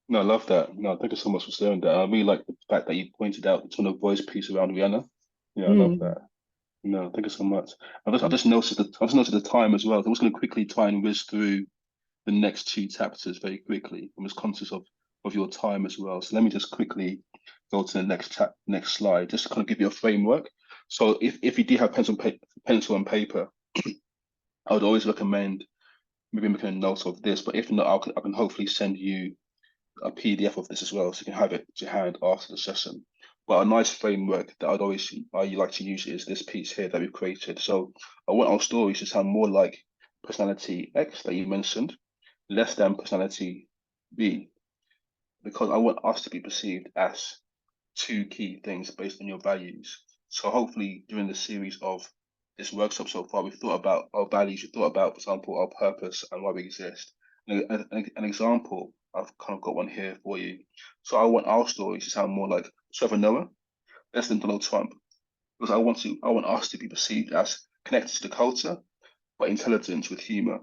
No, I love that. No, thank you so much for sharing that. I really like the fact that you pointed out the tone of voice piece around Rihanna. Yeah, I love that. No, thank you so much. I just noticed the time as well. I'm just going to quickly try and whiz through the next two chapters very quickly. I'm just conscious of your time as well. So let me just quickly go to the next slide, just to kind of give you a framework. So if you do have pencil and paper, I would always recommend maybe making a note of this. But if not, I can hopefully send you a PDF of this as well, so you can have it to hand after the session. But a nice framework that I like to use is this piece here that we've created. So I want our stories to sound more like personality X that you mentioned, less than personality B, because I want us to be perceived as two key things based on your values. So hopefully during the series of this workshop so far, we've thought about our values, we've thought about, for example, our purpose and why we exist. An example, I've kind of got one here for you. So I want our stories to sound more like Trevor Noah, less than Donald Trump, because I want us to be perceived as connected to the culture, but intelligent with humor.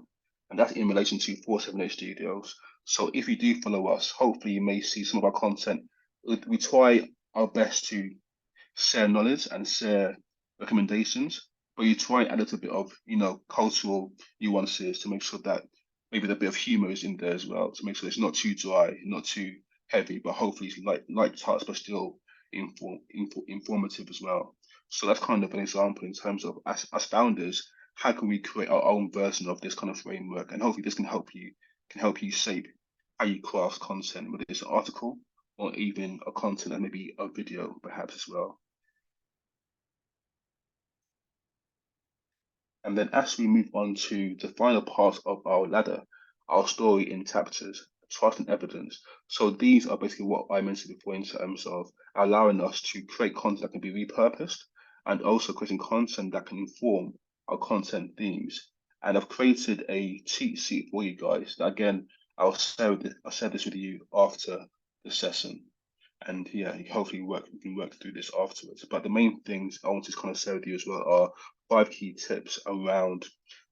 And that's in relation to 478 Studios. So if you do follow us, hopefully you may see some of our content. We try our best to share knowledge and share recommendations, but you try and add a little bit of, cultural nuances to make sure that maybe the bit of humor is in there as well, to make sure it's not too dry, not too heavy, but hopefully it's light touch, but still informative as well. So that's kind of an example in terms of as founders, how can we create our own version of this kind of framework? And hopefully this can help you shape how you craft content, whether it's an article or even a content and maybe a video perhaps as well. And then as we move on to the final part of our ladder, our story in chapters, trust and evidence. So these are basically what I mentioned before in terms of allowing us to create content that can be repurposed, and also creating content that can inform our content themes. And I've created a cheat sheet for you guys that, again, I'll share this with you after the session. And yeah, hopefully we can work through this afterwards. But the main things I want to kind of share with you as well are 5 key tips around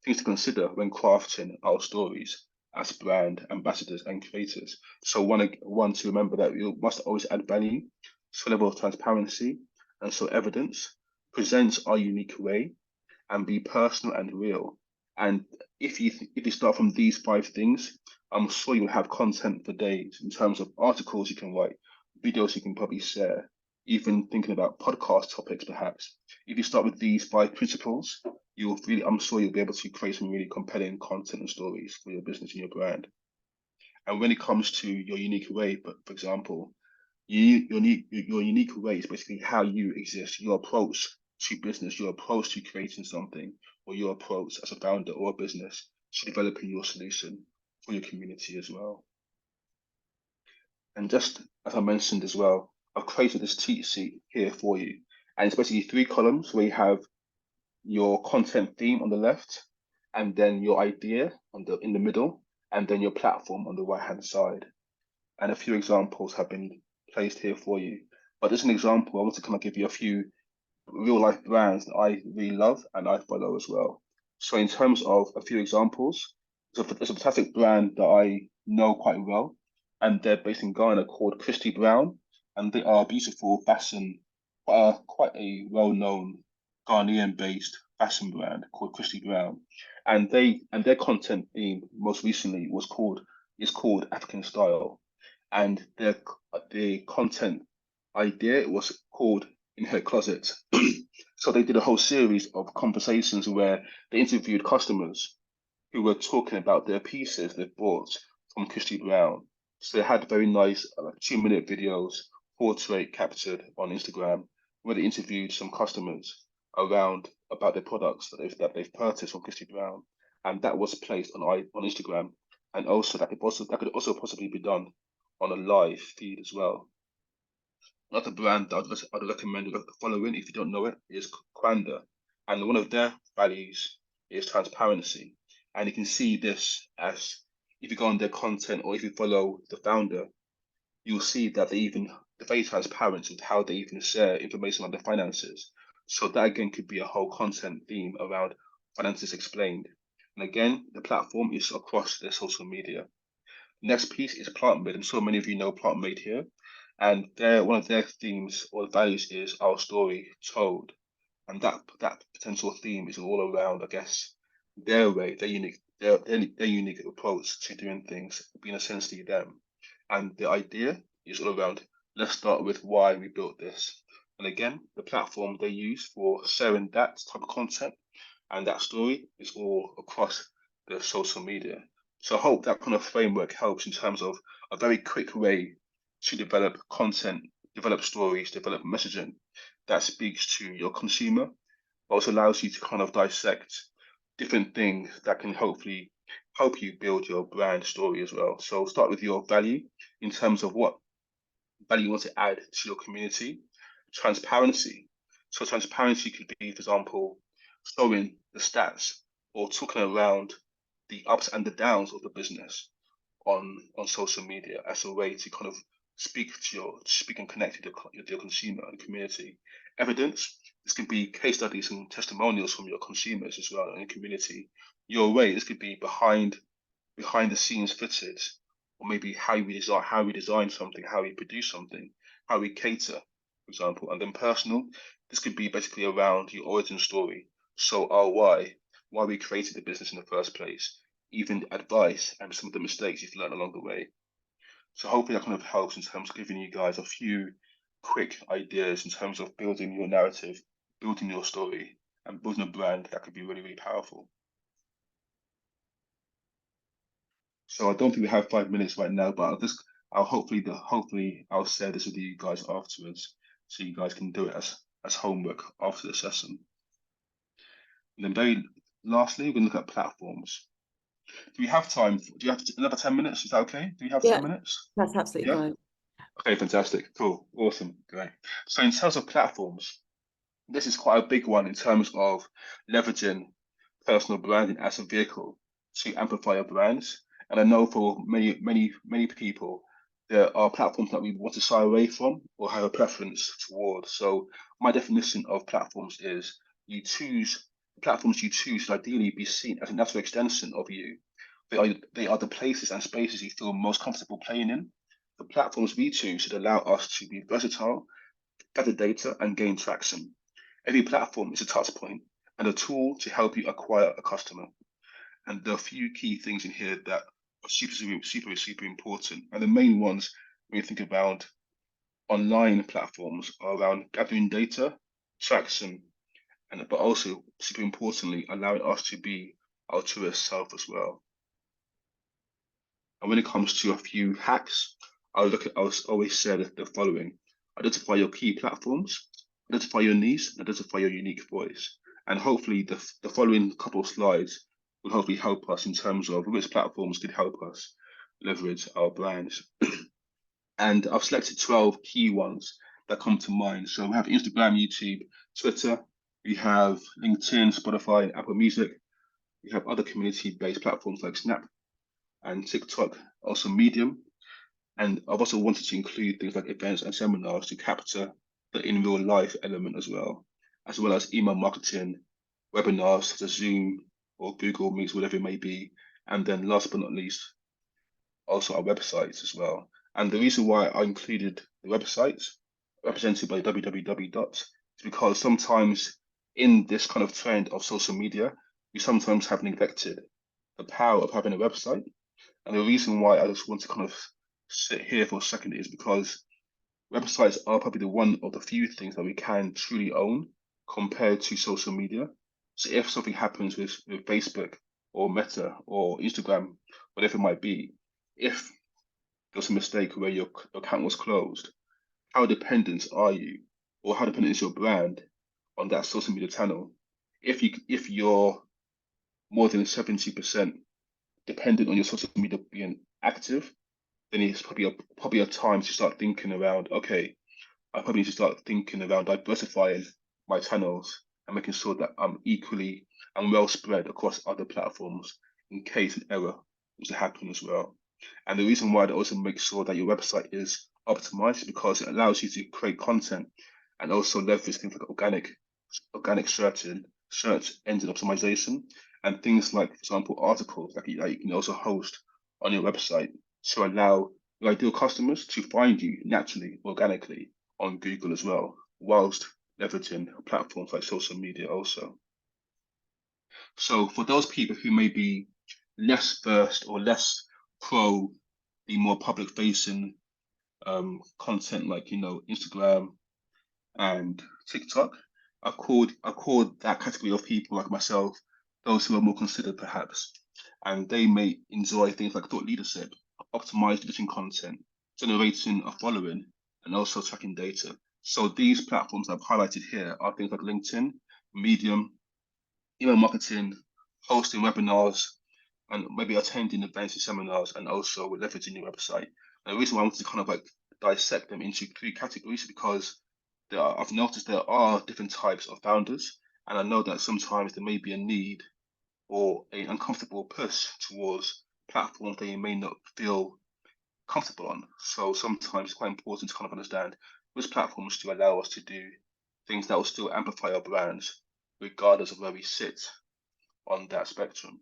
things to consider when crafting our stories as brand ambassadors and creators. So one to remember that you must always add value, so level of transparency, and so evidence, present our unique way, and be personal and real. And if you start from these 5 things, I'm sure you'll have content for days in terms of articles you can write, videos you can probably share, even thinking about podcast topics perhaps. If you start with these 5 principles, I'm sure you'll be able to create some really compelling content and stories for your business and your brand. And when it comes to your unique way, but for example, your unique way is basically how you exist, your approach to business, your approach to creating something, or your approach as a founder or a business to developing your solution for your community as well. And just as I mentioned as well, I've created this cheat sheet here for you. And it's basically 3 columns where you have your content theme on the left, and then your idea in the middle, and then your platform on the right-hand side. And a few examples have been placed here for you. But as an example, I want to kind of give you a few real-life brands that I really love and I follow as well. So in terms of a few examples, It's a fantastic brand that I know quite well, and they're based in Ghana, called Christy Brown, and they are a beautiful fashion, quite a well-known Ghanaian-based fashion brand called Christy Brown, and their content theme most recently is called African Style, and the content idea was called In Her Closet. So they did a whole series of conversations where they interviewed customers who were talking about their pieces they bought from Christy Brown. So they had very nice 2-minute videos, portrait captured on Instagram, where they interviewed some customers around about their products that they've purchased from Christy Brown, and that was placed on Instagram, and also that could also possibly be done on a live feed as well. Another brand that I'd recommend following if you don't know it is Kwanda, and one of their values is transparency. And you can see this as if you go on their content or if you follow the founder, you'll see that they're very transparent with how they even share information on their finances. So that again could be a whole content theme around finances explained. And again, the platform is across their social media. Next piece is Plant Made, and so many of you know Plant Made here. And one of their themes or values is our story told. And that potential theme is all around, I guess, their way, their unique approach to doing things, being essentially them. And the idea is all around, let's start with why we built this. And again, the platform they use for sharing that type of content and that story is all across the social media. So I hope that kind of framework helps in terms of a very quick way to develop content, develop stories, develop messaging that speaks to your consumer, but also allows you to kind of dissect different things that can hopefully help you build your brand story as well. So start with your value in terms of what value you want to add to your community. Transparency. So transparency could be, for example, showing the stats or talking around the ups and the downs of the business on social media as a way to kind of speak and connect with your consumer and community. Evidence, this could be case studies and testimonials from your consumers as well and your community. Your way, this could be behind the scenes footage, or maybe how we design something, how we produce something, how we cater, for example. And then personal, this could be basically around your origin story. So our why we created the business in the first place, even advice and some of the mistakes you've learned along the way. So hopefully that kind of helps in terms of giving you guys a few quick ideas in terms of building your narrative, building your story, and building a brand that could be really, really powerful. So I don't think we have 5 minutes right now, but hopefully I'll share this with you guys afterwards, so you guys can do it as homework after the session. And then very lastly, we're going to look at platforms. Do we have time? Do you have another 10 minutes? Is that okay? Do we have 10 minutes? That's absolutely fine. Okay, fantastic. Cool. Awesome. Great. So in terms of platforms, this is quite a big one in terms of leveraging personal branding as a vehicle to amplify your brands. And I know for many people, there are platforms that we want to shy away from or have a preference towards. So my definition of platforms is platforms you choose should ideally be seen as a natural extension of you. They are the places and spaces you feel most comfortable playing in. The platforms we choose should allow us to be versatile, gather data, and gain traction. Every platform is a touch point and a tool to help you acquire a customer. And there are a few key things in here that are super important. And the main ones when you think about online platforms are around gathering data, traction, but also super importantly, allowing us to be our truest self as well. And when it comes to a few hacks, I'll always share the following. Identify your key platforms, identify your niche, identify your unique voice. And hopefully the following couple of slides will hopefully help us in terms of which platforms could help us leverage our brands. And I've selected 12 key ones that come to mind. So we have Instagram, YouTube, Twitter, we have LinkedIn, Spotify, and Apple Music. We have other community-based platforms like Snap and TikTok, also Medium. And I've also wanted to include things like events and seminars to capture the in real life element as well as email marketing, webinars such as Zoom or Google Meets, whatever it may be, And then last but not least, also our websites as well. And the reason why I included the websites represented by www is because sometimes in this kind of trend of social media, we sometimes have neglected the power of having a website. And the reason why I just want to kind of sit here for a second is because websites are probably one of the few things that we can truly own compared to social media. So if something happens with Facebook or Meta or Instagram, whatever it might be, if there's a mistake where your account was closed, how dependent are you, or how dependent is your brand on that social media channel? If you're more than 70% dependent on your social media being active, then it's probably a time to start thinking around, okay, I probably need to start thinking around diversifying my channels and making sure that I'm equally and well spread across other platforms in case an error was to happen as well. And the reason why that also makes sure that your website is optimized is because it allows you to create content and also leverage things like organic search engine optimization and things like, for example, articles that you can also host on your website to allow your ideal customers to find you naturally, organically on Google as well, whilst leveraging platforms like social media also. So for those people who may be less versed or less pro the more public facing content like Instagram and TikTok, I called that category of people like myself those who are more considered perhaps, and they may enjoy things like thought leadership, optimized editing content, generating a following, and also tracking data. So these platforms I've highlighted here are things like LinkedIn, Medium, email marketing, hosting webinars, and maybe attending events and seminars, and also leveraging your website. And the reason why I wanted to kind of like dissect them into 3 categories is because I've noticed there are different types of founders, and I know that sometimes there may be a need or an uncomfortable push towards platforms that you may not feel comfortable on. So sometimes it's quite important to kind of understand which platforms do allow us to do things that will still amplify our brands, regardless of where we sit on that spectrum.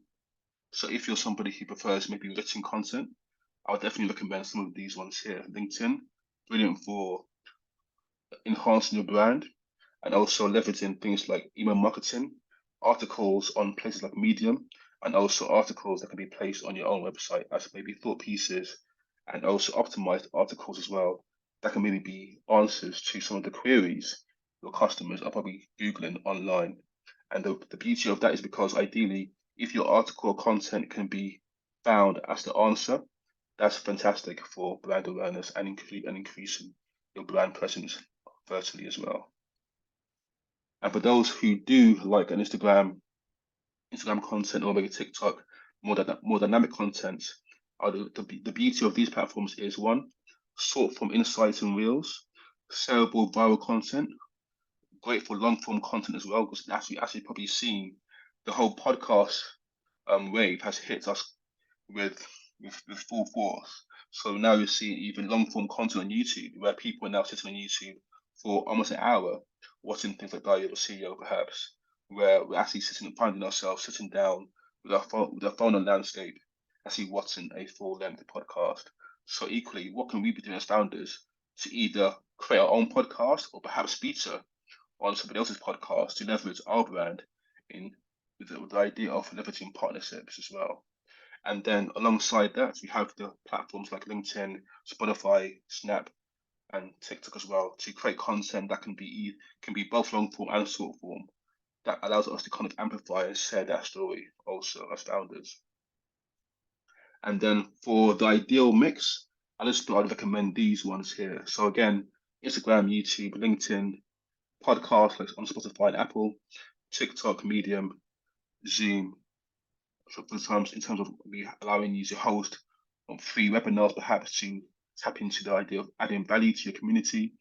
So if you're somebody who prefers maybe written content, I would definitely recommend some of these ones here. LinkedIn, brilliant for enhancing your brand and also leveraging things like email marketing, articles on places like Medium, and also articles that can be placed on your own website as maybe thought pieces, and also optimized articles as well that can maybe be answers to some of the queries your customers are probably Googling online. And the beauty of that is because ideally, if your article or content can be found as the answer, that's fantastic for brand awareness and increasing your brand presence virtually as well. And for those who do like an Instagram content or maybe TikTok, more dynamic content, the beauty of these platforms is one, sort from insights and reels, shareable viral content, great for long form content as well, because actually probably seen the whole podcast wave has hit us with full force. So now you're seeing even long form content on YouTube, where people are now sitting on YouTube for almost an hour watching things like Diary of a CEO, perhaps, where we're actually finding ourselves sitting down with our phone on landscape, actually watching a full-length podcast. So equally, what can we be doing as founders to either create our own podcast or perhaps feature on somebody else's podcast to leverage our brand with the idea of leveraging partnerships as well. And then alongside that, we have the platforms like LinkedIn, Spotify, Snap, and TikTok as well to create content that can be both long form and short form. That allows us to kind of amplify and share that story also as founders. And then for the ideal mix, I'd recommend these ones here. So again, Instagram, YouTube, LinkedIn, podcasts like on Spotify and Apple, TikTok, Medium, Zoom. So sometimes in terms of allowing you to host free webinars, perhaps to tap into the idea of adding value to your community,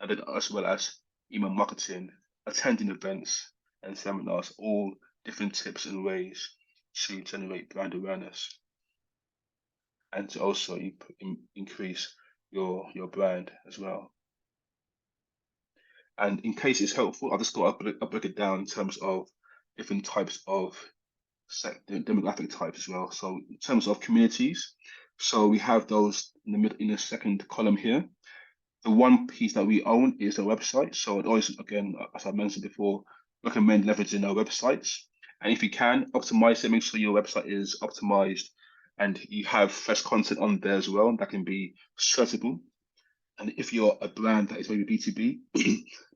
and then as well as email marketing, attending events and seminars, all different tips and ways to generate brand awareness and to also increase your brand as well. And in case it's helpful, I just thought I'll break it down in terms of different types of demographic types as well. So in terms of communities, so we have those in the second column here. The one piece that we own is the website. So I'd always, again, as I mentioned before, recommend leveraging our websites. And if you can, optimize it, make sure your website is optimized and you have fresh content on there as well that can be searchable. And if you're a brand that is maybe B2B,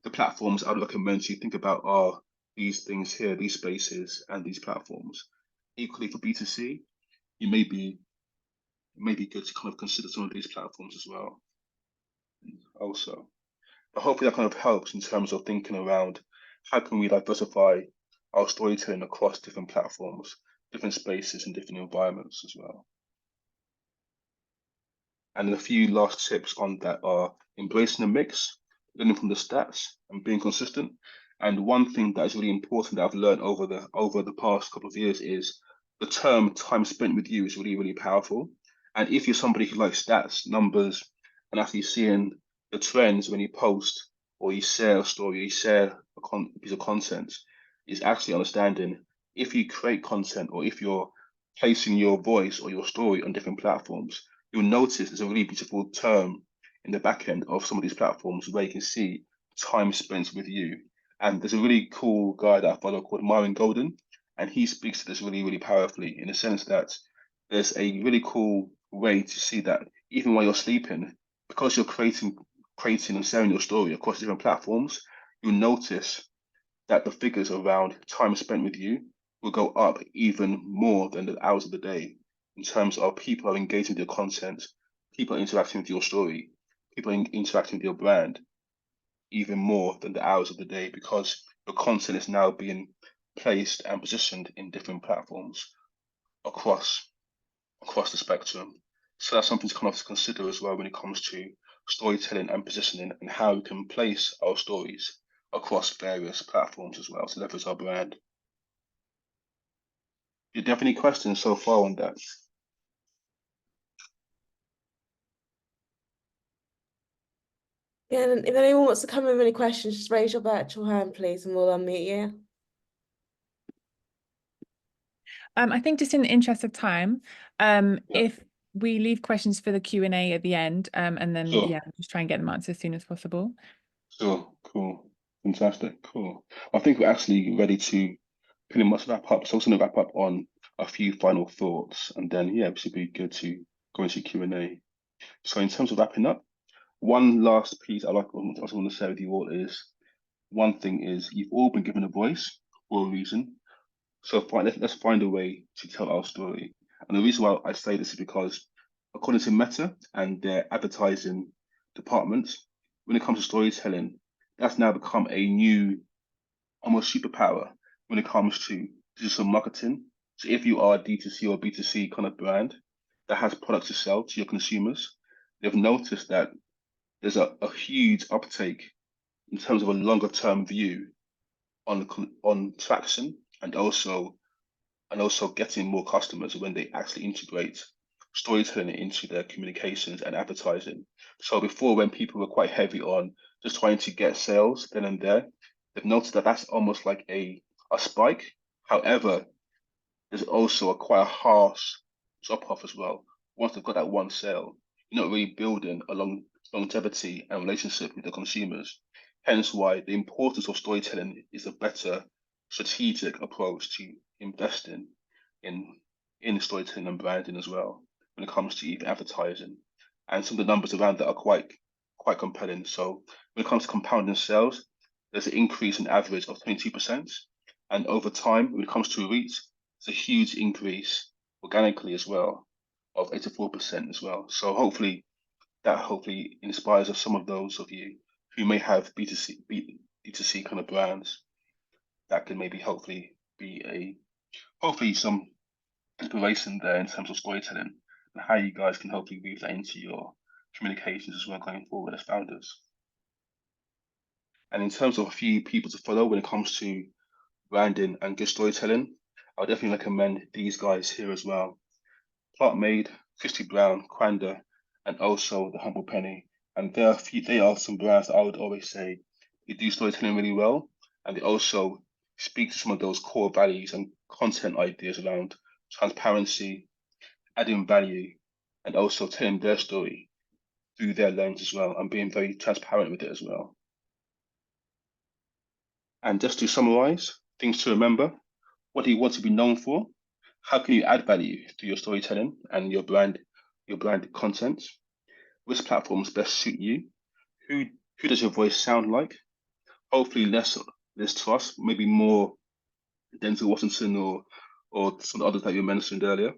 the platforms I would recommend you think about are these things here, these spaces and these platforms. Equally for B2C, it may be good to kind of consider some of these platforms as well. Also, but hopefully that kind of helps in terms of thinking around how can we diversify our storytelling across different platforms, different spaces and different environments as well. And a few last tips on that are embracing the mix, learning from the stats and being consistent. And one thing that is really important that I've learned over the past couple of years is the term time spent with you is really, really powerful. And if you're somebody who likes stats, numbers, and actually seeing the trends when you post or you share a story, you share a piece of content, is actually understanding if you create content or if you're placing your voice or your story on different platforms, you'll notice there's a really beautiful term in the back end of some of these platforms where you can see time spent with you. And there's a really cool guy that I follow called Myron Golden, and he speaks to this really, really powerfully in the sense that there's a really cool way to see that even while you're sleeping, because you're creating and sharing your story across different platforms, you'll notice that the figures around time spent with you will go up even more than the hours of the day in terms of people are engaging with your content, people are interacting with your story, people are interacting with your brand even more than the hours of the day because your content is now being placed and positioned in different platforms across the spectrum. So that's something to kind of consider as well when it comes to storytelling and positioning and how we can place our stories across various platforms as well to leverage our brand. Do you have any questions so far on that? Yeah, and if anyone wants to come in with any questions, just raise your virtual hand, please, and we'll unmute you. I think just in the interest of time, if we leave questions for the Q&A at the end, and then just try and get them answered as soon as possible. Sure, cool, fantastic, cool. I think we're actually ready to pretty much wrap up. So I was going to wrap up on a few final thoughts, and then it should be good to go into Q&A. So in terms of wrapping up, one last piece I want to share with you all is one thing is you've all been given a voice for a reason. So let's find a way to tell our story. And the reason why I say this is because according to Meta and their advertising department, when it comes to storytelling, that's now become a new almost superpower when it comes to digital marketing. So if you are a D2C or B2C kind of brand that has products to sell to your consumers, they've noticed that there's a huge uptake in terms of a longer term view on traction and also getting more customers when they actually integrate storytelling into their communications and advertising. So before, when people were quite heavy on just trying to get sales then and there, they've noticed that that's almost like a spike. However, there's also quite a harsh drop off as well. Once they've got that one sale, you're not really building a longevity and relationship with the consumers. Hence why the importance of storytelling is a better strategic approach to investing in storytelling and branding as well when it comes to even advertising. And some of the numbers around that are quite compelling. So when it comes to compounding sales, there's an increase in average of 22%. And over time, when it comes to reach, it's a huge increase organically as well of 84% as well. So hopefully inspires some of those of you who may have B2C kind of brands that can maybe hopefully be some inspiration there in terms of storytelling and how you guys can hopefully weave that into your communications as well going forward as founders. And in terms of a few people to follow when it comes to branding and good storytelling, I would definitely recommend these guys here as well. Plant Made, Christy Brown, Quanda, and also the Humble Penny. And they are some brands that I would always say they do storytelling really well, and they also speak to some of those core values and content ideas around transparency, adding value, and also telling their story through their lens as well, and being very transparent with it as well. And just to summarize, things to remember: what do you want to be known for? How can you add value through your storytelling and your brand content? Which platforms best suit you? Who does your voice sound like? Hopefully less trust, maybe more Denzel Washington or some others that you mentioned earlier.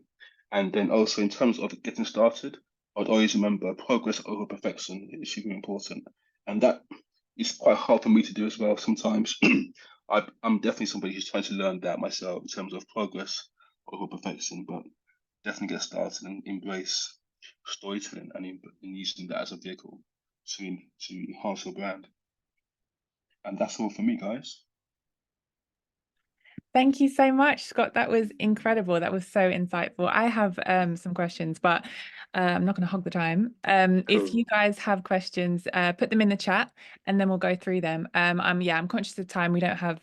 And then also in terms of getting started, I would always remember progress over perfection is super important. And that is quite hard for me to do as well sometimes. I'm definitely somebody who's trying to learn that myself in terms of progress over perfection, but definitely get started and embrace storytelling and using that as a vehicle to enhance your brand. And that's all for me, guys. Thank you so much, Scott. That was incredible. That was so insightful. I have some questions, but I'm not going to hog the time. Cool. If you guys have questions, put them in the chat and then we'll go through them. I'm conscious of time. We don't have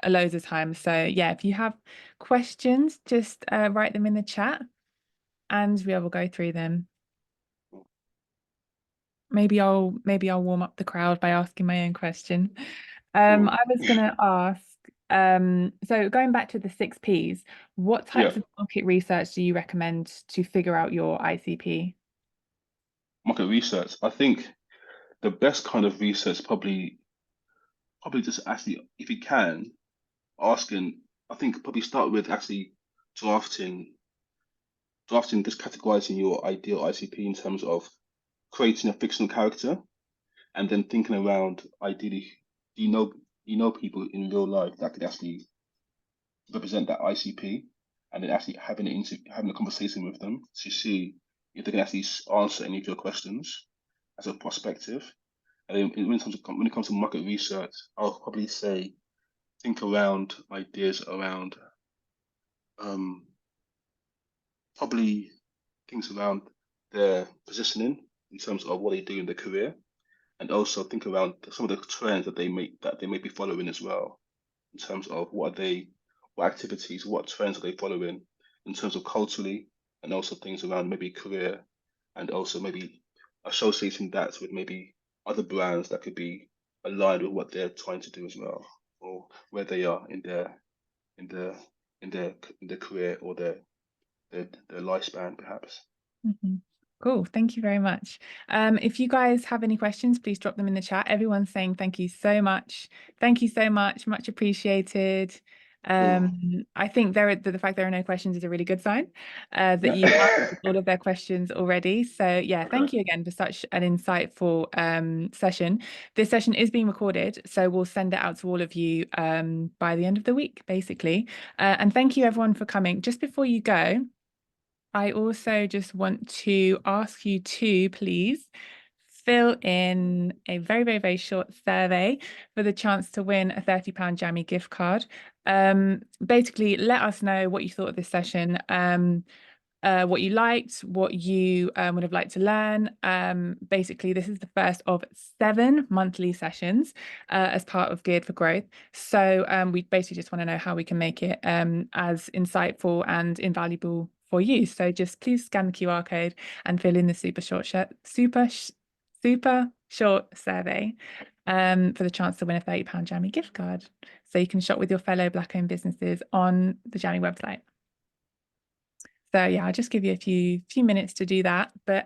loads of time. So yeah, if you have questions, just write them in the chat and we will go through them. Maybe I'll warm up the crowd by asking my own question. I was going to ask, so going back to the 6 Ps, what types of market research do you recommend to figure out your ICP? Market research. I think the best kind of research probably just actually, if you can, asking, I think probably start with actually drafting, just categorizing your ideal ICP in terms of creating a fictional character, and then thinking around, ideally, you know people in real life that could actually represent that ICP, and then actually having a conversation with them to see if they can actually answer any of your questions as a prospective. And then when it comes to market research, I'll probably say think around ideas around probably things around their positioning in terms of what they do in their career, and also think around some of the trends that they may be following as well, in terms of what activities, what trends are they following in terms of culturally, and also things around maybe career, and also maybe associating that with maybe other brands that could be aligned with what they're trying to do as well, or where they are in their career or their lifespan, perhaps. Mm-hmm. Cool. Thank you very much. If you guys have any questions, please drop them in the chat. Everyone's saying thank you so much. Thank you so much. Much appreciated. I think the fact there are no questions is a really good sign that you've answered all of their questions already. So yeah, thank you again for such an insightful session. This session is being recorded, so we'll send it out to all of you by the end of the week, basically. And thank you everyone for coming. Just before you go, I also just want to ask you to please fill in a very, very, very short survey for the chance to win a £30 Jamii gift card. Basically, let us know what you thought of this session, what you liked, what you would have liked to learn. Basically, this is the first of 7 monthly sessions as part of Geared for Growth. So we basically just want to know how we can make it as insightful and invaluable for you. So just please scan the QR code and fill in the super short survey for the chance to win a £30 Jamii gift card, so you can shop with your fellow Black-owned businesses on the Jamii website. So yeah, I'll just give you a few minutes to do that. But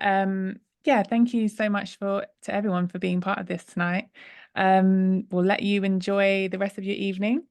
yeah, thank you so much to everyone for being part of this tonight. We'll let you enjoy the rest of your evening.